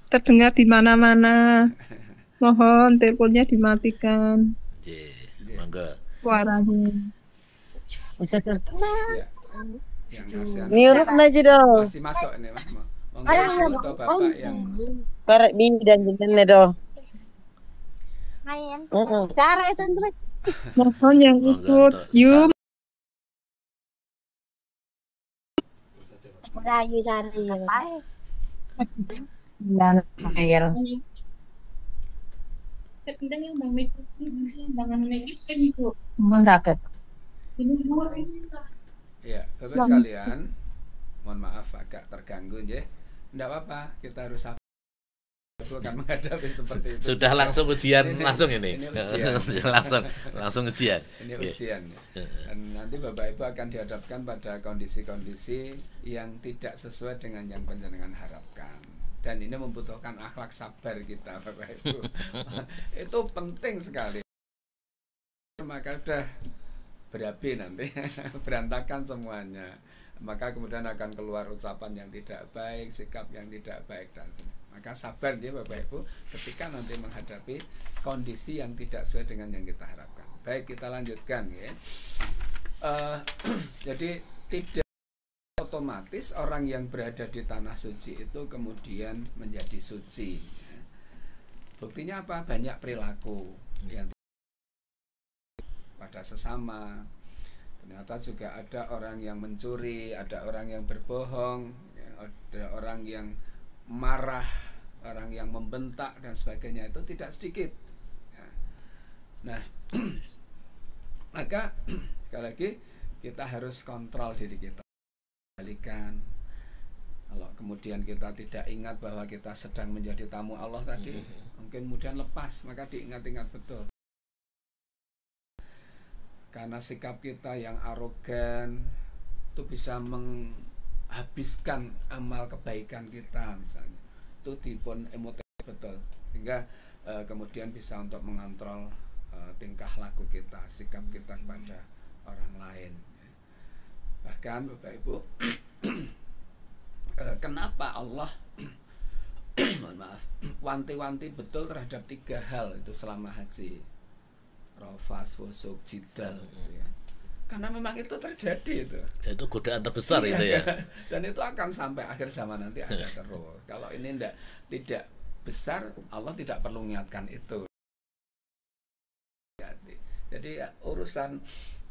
terdengar di mana-mana. Mohon teleponnya dimatikan. Monggo. Suaranya. ya, yang Mirip aja dong. masih masuk ini, monggo Ibu atau Bapak yang Korek bini dan jenengan dong. Cara itu terus. Mohon yang ikut. Yuk. Merayu cari. Dan Ayo. Meraket. ya, Bapak sekalian, mohon maaf agak terganggu ya. Enggak apa-apa, kita harus sabar. Itu akan menghadapi seperti itu. Sudah langsung ujian langsung ini. ujian. langsung ujian. Ini ujian. Dan nanti Bapak Ibu akan dihadapkan pada kondisi-kondisi yang tidak sesuai dengan yang panjenengan harapkan. Dan ini membutuhkan akhlak sabar kita, Bapak Ibu. Itu penting sekali. Maka sudah berapi nanti, berantakan semuanya. Maka kemudian akan keluar ucapan yang tidak baik, sikap yang tidak baik, dan maka sabar ya Bapak Ibu ketika nanti menghadapi kondisi yang tidak sesuai dengan yang kita harapkan. Baik, kita lanjutkan ya. Jadi tidak otomatis orang yang berada di tanah suci itu kemudian menjadi suci ya. Buktinya apa? Banyak perilaku yang pada sesama. Ternyata juga ada orang yang mencuri, ada orang yang berbohong, ada orang yang marah, orang yang membentak dan sebagainya, itu tidak sedikit. Nah, maka sekali lagi kita harus kontrol diri kita. Balikan. Kalau kemudian kita tidak ingat bahwa kita sedang menjadi tamu Allah tadi, mungkin kemudian lepas, maka diingat-ingat betul. Karena sikap kita yang arogan itu bisa menghabiskan amal kebaikan kita misalnya. Itu dipun emosi betul. Sehingga kemudian bisa untuk mengontrol tingkah laku kita, sikap kita kepada orang lain. Bahkan Bapak Ibu, kenapa Allah mohon maaf, wanti-wanti betul terhadap 3 hal itu selama haji. Rafas, fusuk, jidal gitu ya. Karena memang itu terjadi itu. Dan itu godaan terbesar itu ya. Dan itu akan sampai akhir zaman nanti ada terus. Kalau ini tidak besar, Allah tidak perlu mengingatkan itu. Jadi ya, urusan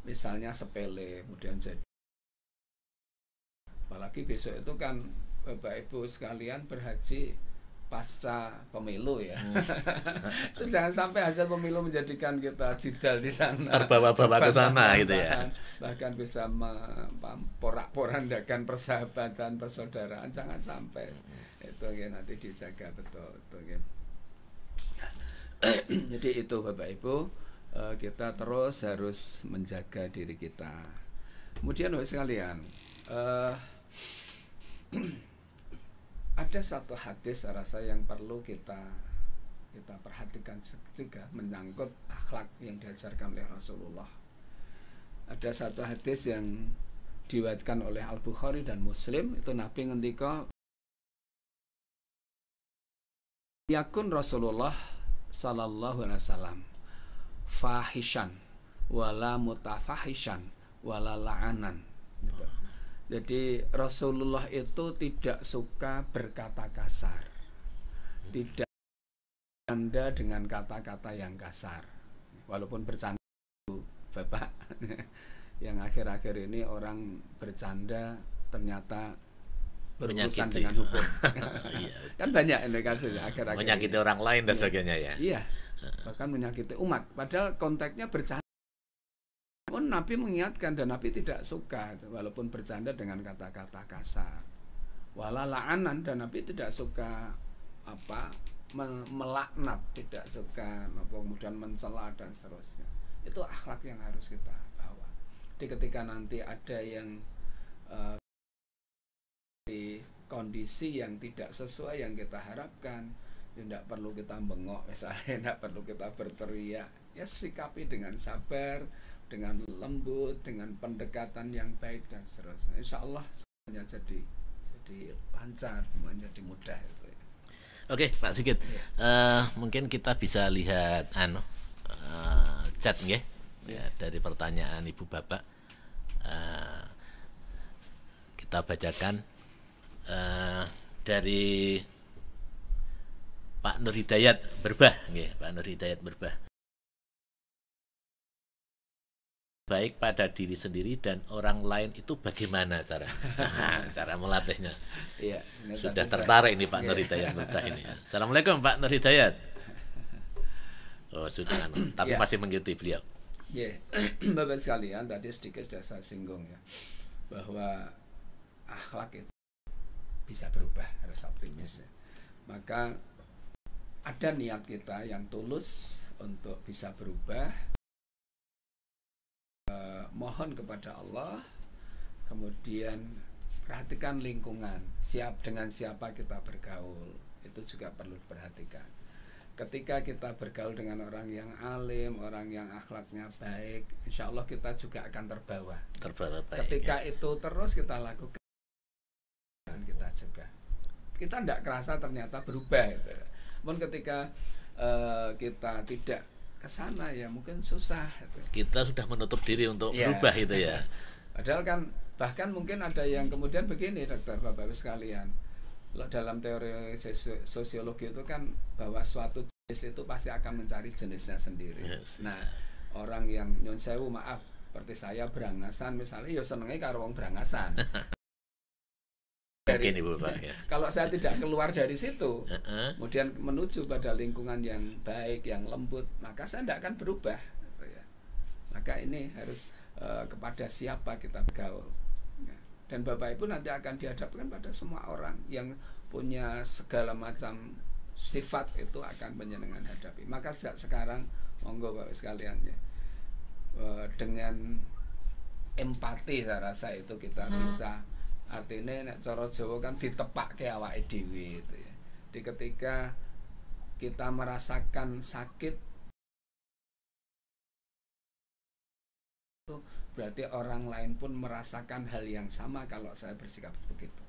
misalnya sepele kemudian jadi. Apalagi besok itu kan Bapak Ibu sekalian berhaji pasca pemilu ya. Itu jangan sampai hasil pemilu menjadikan kita jidal di sana, terbawa-bawa ke sana gitu ya. Bahkan bisa memporak-porandakan persahabatan, persaudaraan, jangan sampai. Itu ya, nanti dijaga betul ya. Jadi itu Bapak Ibu, kita terus harus menjaga diri kita. Kemudian Bapak sekalian, ada satu hadis saya rasa yang perlu kita kita perhatikan juga menyangkut akhlak yang diajarkan oleh Rasulullah. Ada satu hadis yang diriwayatkan oleh Al-Bukhari dan Muslim, itu Nabi ngendika, yakun Rasulullah sallallahu alaihi wasallam fahishan wala mutafahishan wala la'anan gitu. Jadi Rasulullah itu tidak suka berkata kasar, tidak bercanda dengan kata-kata yang kasar. Walaupun bercanda Bapak yang akhir-akhir ini orang bercanda ternyata berurusan dengan hukum. Kan banyak ini kasusnya akhir-akhir menyakiti orang lain dan sebagainya ya. Iya, bahkan menyakiti umat. Padahal konteksnya bercanda. Namun Nabi mengingatkan dan Nabi tidak suka walaupun bercanda dengan kata-kata kasar. Wala la'anan, dan Nabi tidak suka melaknat, tidak suka kemudian mencela dan seterusnya. Itu akhlak yang harus kita bawa. Jadi ketika nanti ada yang di kondisi yang tidak sesuai yang kita harapkan, tidak perlu kita bengok misalnya, tidak perlu kita berteriak, ya sikapi dengan sabar, dengan lembut, dengan pendekatan yang baik dan seterusnya. Insya Allah semuanya jadi lancar, semuanya jadi mudah itu ya. Oke Pak Sigit, mungkin kita bisa lihat chat nggih ya, dari pertanyaan Ibu Bapak. Kita bacakan dari Pak Nur Hidayat Berbah nggih, Pak Nur Hidayat Berbah. Baik pada diri sendiri dan orang lain itu bagaimana cara melatihnya? Iya, sudah tertarik ini Pak Nur Hidayat Berbah ini. Assalamualaikum Pak Nur Hidayat. Oh sudah, tapi masih mengikuti beliau. Ya, Bapak sekalian, tadi sedikit sudah saya singgung ya, bahwa akhlak itu bisa berubah, harus optimis ya. Maka ada niat kita yang tulus untuk bisa berubah, mohon kepada Allah, kemudian perhatikan lingkungan, dengan siapa kita bergaul, itu juga perlu diperhatikan. Ketika kita bergaul dengan orang yang alim, orang yang akhlaknya baik, insya Allah kita juga akan terbawa baik. Ketika itu terus kita lakukan, kita juga kita tidak kerasa ternyata berubah gitu. Namun ketika kita tidak ke sana ya mungkin susah gitu. Kita sudah menutup diri untuk berubah itu ya. Padahal kan bahkan mungkin ada yang kemudian begini, dokter, Bapak sekalian, dalam teori sosiologi itu kan bahwa suatu jenis itu pasti akan mencari jenisnya sendiri. Yes. Nah, orang yang nyun sewu, maaf, seperti saya berangasan misalnya, ya senengnya karo wong berangasan. Mungkin Ibu Pak ya. Kalau saya tidak keluar dari situ, kemudian menuju pada lingkungan yang baik, yang lembut, maka saya tidak akan berubah. Maka ini harus kepada siapa kita bergaul. Dan Bapak Ibu nanti akan dihadapkan pada semua orang yang punya segala macam sifat, itu akan menyenangkan hadapi. Maka sejak sekarang, monggo Bapak sekalian ya, dengan empati saya rasa itu kita bisa. Artinya nek cara Jawa kan ditepake awake dhewe gitu ya. Jadi ketika kita merasakan sakit itu berarti orang lain pun merasakan hal yang sama kalau saya bersikap begitu.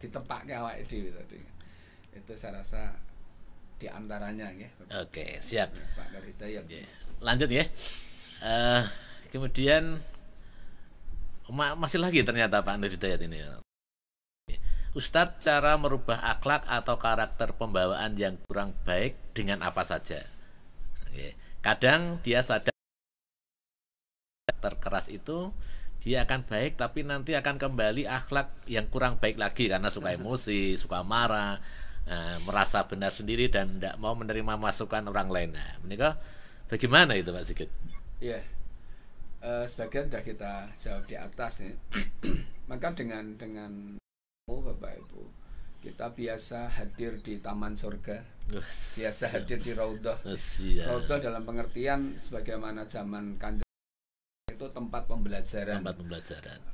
Ditepake awake dhewe tadi. Itu saya rasa diantaranya ya. Oke, siap. Pak Nur Hidayat. Lanjut ya. Kemudian masih lagi ternyata Pak Nur Hidayat ini. Ustadz, cara merubah akhlak atau karakter pembawaan yang kurang baik dengan apa saja? Kadang dia sadar karakter keras itu dia akan baik, tapi nanti akan kembali akhlak yang kurang baik lagi karena suka emosi, suka marah, merasa benar sendiri dan tidak mau menerima masukan orang lain. Nah, menikah bagaimana itu Pak Sigit? Iya. Sebagian sudah kita jawab di atas ya. Maka dengan Bapak Ibu, kita biasa hadir di taman surga, biasa hadir di raudhah. Raudhah dalam pengertian sebagaimana zaman Kanjeng itu tempat pembelajaran.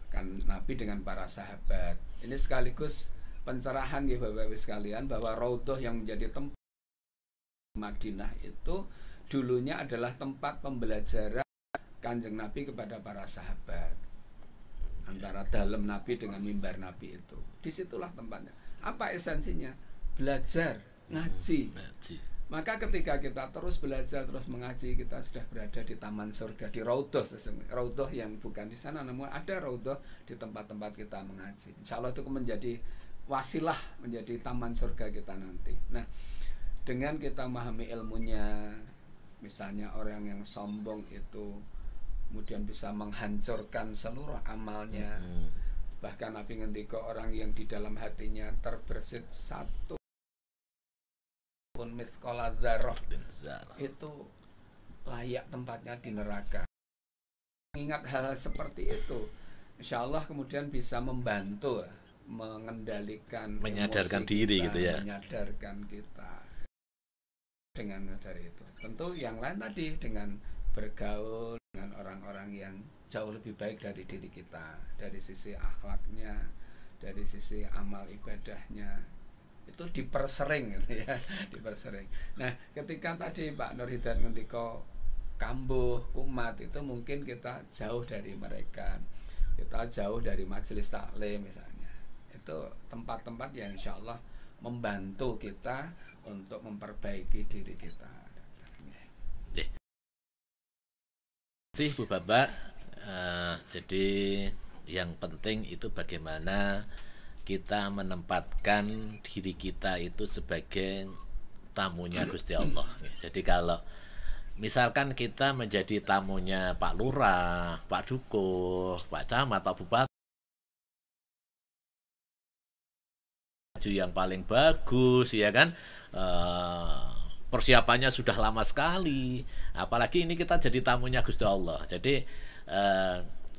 Kan Nabi dengan para sahabat. Ini sekaligus pencerahan ya Bapak Ibu sekalian, bahwa raudhah yang menjadi tempat Madinah itu dulunya adalah tempat pembelajaran Kanjeng Nabi kepada para sahabat, antara dalam Nabi dengan mimbar Nabi itu. Disitulah tempatnya. Apa esensinya? Belajar, ngaji. Maka ketika kita terus belajar, terus mengaji, kita sudah berada di taman surga, di raudhah sesungguhnya. Raudhah yang bukan di sana, namun ada raudhah di tempat-tempat kita mengaji. Insya Allah itu menjadi wasilah, menjadi taman surga kita nanti. Nah, dengan kita memahami ilmunya, misalnya orang yang sombong itu kemudian bisa menghancurkan seluruh amalnya. Bahkan Nabi ngendika orang yang di dalam hatinya terbersit satu pun miskola dzarrah itu layak tempatnya di neraka. Mengingat hal seperti itu, insya Allah kemudian bisa membantu mengendalikan menyadarkan emosi diri kita, gitu ya, menyadarkan kita dengan dari itu. Tentu yang lain tadi dengan bergaul dengan orang-orang yang jauh lebih baik dari diri kita, dari sisi akhlaknya, dari sisi amal ibadahnya, itu dipersering gitu ya, dipersering. Nah, ketika tadi Pak Nur Hidayat ngendika kambuh, kumat, itu mungkin kita jauh dari mereka, kita jauh dari majelis taklim misalnya. Itu tempat-tempat yang insya Allah membantu kita untuk memperbaiki diri kita. Sih Bu Bapak, jadi yang penting itu bagaimana kita menempatkan diri kita itu sebagai tamunya Gusti Allah. Jadi kalau misalkan kita menjadi tamunya Pak Lurah, Pak Dukuh, Pak Camat, Pak Bupati, yang paling bagus ya kan, persiapannya sudah lama sekali, apalagi ini kita jadi tamunya Gusti Allah. Jadi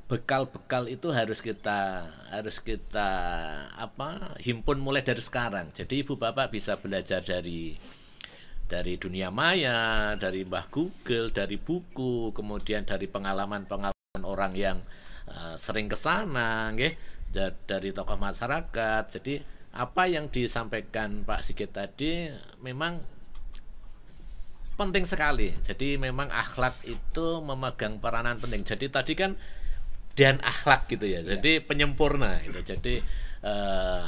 bekal-bekal itu harus kita himpun mulai dari sekarang. Jadi Ibu Bapak bisa belajar dari dunia maya, dari Mbah Google, dari buku, kemudian dari pengalaman-pengalaman orang yang sering ke sana, dari tokoh masyarakat. Jadi apa yang disampaikan Pak Sigit tadi memang penting sekali. Jadi memang akhlak itu memegang peranan penting. Jadi tadi kan dan akhlak gitu ya. Jadi penyempurna itu. Jadi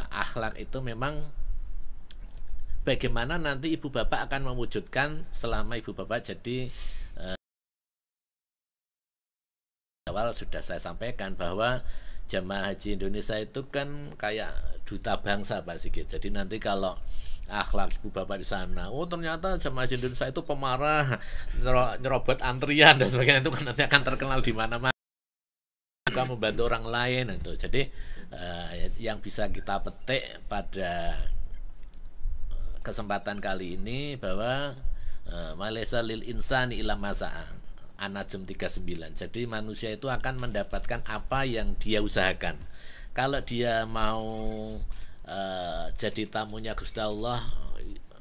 akhlak itu memang bagaimana nanti Ibu Bapak akan mewujudkan selama Ibu Bapak jadi awal sudah saya sampaikan bahwa jamaah haji Indonesia itu kan kayak duta bangsa Pak Sigit. Jadi nanti kalau akhlak Ibu Bapak di sana, oh ternyata jamaah haji Indonesia itu pemarah, nyerobot antrian dan sebagainya, itu kan nanti akan terkenal di mana-mana, membantu orang lain itu. Jadi yang bisa kita petik pada kesempatan kali ini bahwa Malaysia lil insani ila masa'a An-Najm 39. Jadi manusia itu akan mendapatkan apa yang dia usahakan. Kalau dia mau jadi tamunya Gusti Allah,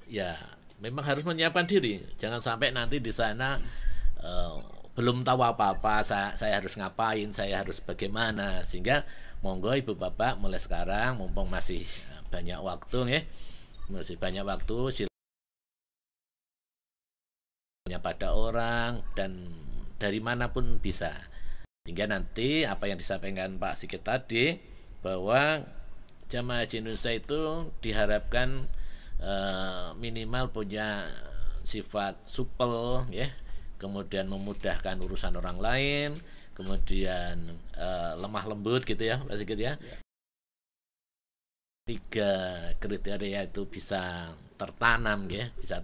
ya memang harus menyiapkan diri. Jangan sampai nanti di sana belum tahu apa-apa, saya harus ngapain, saya harus bagaimana. Sehingga monggo Ibu Bapak mulai sekarang, mumpung masih banyak waktu ya, masih banyak waktu, silakan pada orang dan dari manapun bisa. Hingga nanti apa yang disampaikan Pak Sigit tadi, bahwa jamaah haji Indonesia itu diharapkan minimal punya sifat supel ya, kemudian memudahkan urusan orang lain, kemudian lemah lembut gitu ya Pak Sigit ya. 3 kriteria itu bisa tertanam ya, bisa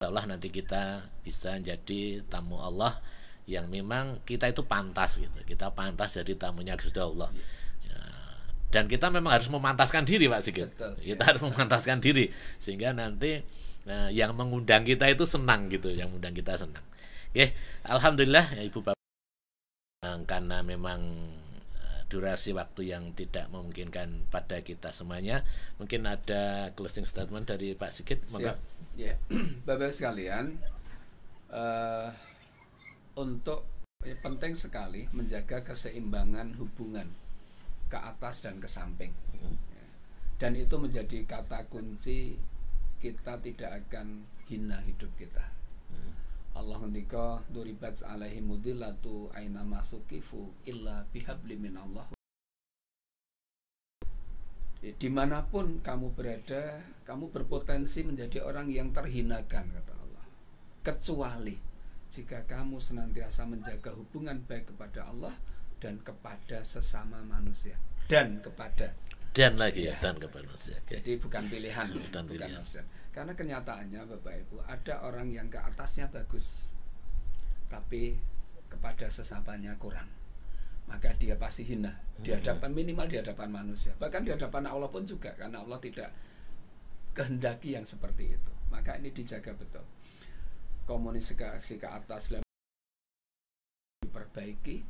Allah, nanti kita bisa jadi tamu Allah yang memang kita itu pantas gitu. Kita pantas jadi tamunya Gusti Allah. Ya. Dan kita memang harus memantaskan diri Pak Sigit. Kita harus memantaskan diri sehingga nanti yang mengundang kita itu senang gitu, yang mengundang kita senang. Oke, alhamdulillah ya, Ibu Bapak, karena memang durasi waktu yang tidak memungkinkan pada kita semuanya, mungkin ada closing statement dari Pak Sigit. Siap. Ya, Bapak sekalian, untuk penting sekali menjaga keseimbangan hubungan ke atas dan ke samping, dan itu menjadi kata kunci kita tidak akan hina hidup kita. Allah ngendika duribat alaihim mudillatu aina masukifu illa bihabli minallah. Dimanapun kamu berada, kamu berpotensi menjadi orang yang terhinakan, kata Allah, kecuali jika kamu senantiasa menjaga hubungan baik kepada Allah dan kepada sesama manusia, dan kepada lagi ya, dan kepada manusia. Jadi bukan pilihan, bukan opsi. Karena kenyataannya Bapak Ibu, ada orang yang ke atasnya bagus tapi kepada sesamanya kurang, maka dia pasti hina di hadapan, minimal di hadapan manusia, bahkan di hadapan Allah pun juga, karena Allah tidak kehendaki yang seperti itu. Maka ini dijaga betul. Komunikasi ke atas diperbaiki,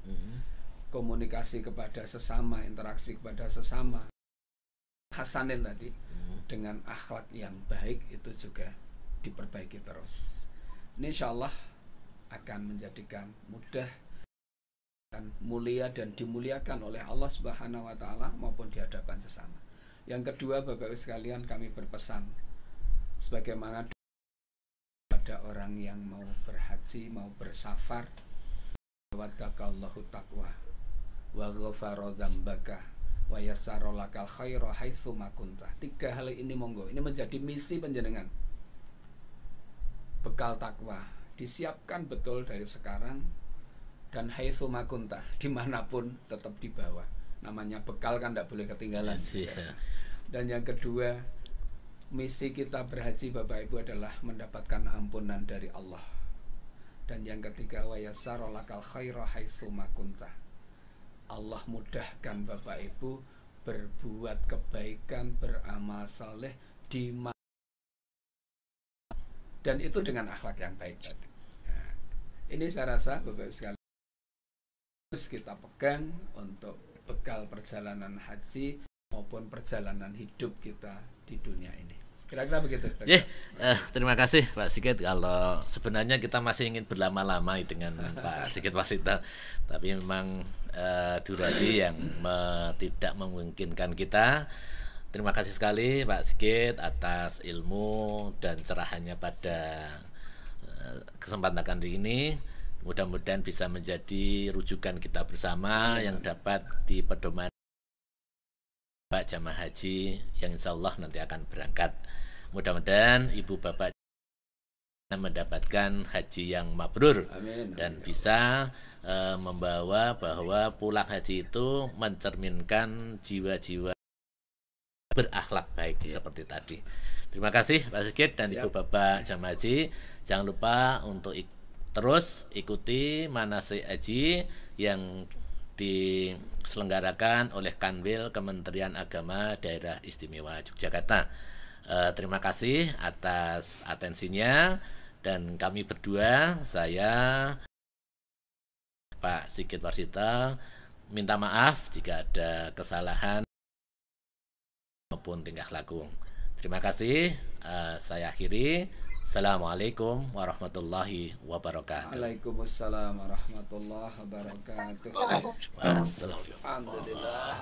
komunikasi kepada sesama, interaksi kepada sesama, hasanin tadi, dengan akhlak yang baik itu juga diperbaiki terus. Ini insya Allah akan menjadikan mudah dan mulia dan dimuliakan oleh Allah Subhanahu wa Ta'ala maupun di hadapan sesama. Yang kedua, Bapak Ibu sekalian, kami berpesan sebagaimana pada orang yang mau berhaji, mau bersafar, wadzakallahu taqwa wa ghafara dzambaka wa yassara lakal khaira haitsu ma kunta. 3 hal ini monggo, ini menjadi misi panjenengan. Bekal takwa disiapkan betul dari sekarang, dan haitsu ma kunta, dimanapun tetap dibawa. Namanya bekal kan tidak boleh ketinggalan. Dan yang kedua, misi kita berhaji Bapak Ibu adalah mendapatkan ampunan dari Allah. Dan yang ketiga, wa yassara lakal khaira haitsu ma kunta. Allah mudahkan Bapak Ibu berbuat kebaikan, beramal saleh di mana, dan itu dengan akhlak yang baik. Nah, ini saya rasa Bapak Ibu sekalian harus kita pegang untuk bekal perjalanan haji maupun perjalanan hidup kita di dunia ini. Kira-kira begitu. Terima kasih Pak Sigit. Kalau sebenarnya kita masih ingin berlama-lama dengan Pak Sigit Warsita, tapi memang durasi yang tidak memungkinkan kita. Terima kasih sekali Pak Sigit atas ilmu dan cerahannya pada kesempatan kali ini. Mudah-mudahan bisa menjadi rujukan kita bersama yang dapat dipedomani Pak jamaah haji yang insya Allah nanti akan berangkat. Mudah-mudahan ibu bapak mendapatkan haji yang mabrur. Amin. Dan bisa membawa bahwa pulang haji itu mencerminkan jiwa-jiwa berakhlak baik seperti tadi. Terima kasih Pak Sigit dan ibu bapak jamaah haji. Jangan lupa untuk terus ikuti manasik haji yang diselenggarakan oleh Kanwil Kementerian Agama Daerah Istimewa Yogyakarta. Terima kasih atas atensinya, dan kami berdua, saya Pak Sigit Warsita, minta maaf jika ada kesalahan maupun tingkah laku. Terima kasih. Saya akhiri. Assalamualaikum warahmatullahi wabarakatuh. Waalaikumsalam warahmatullahi wabarakatuh. Alhamdulillah.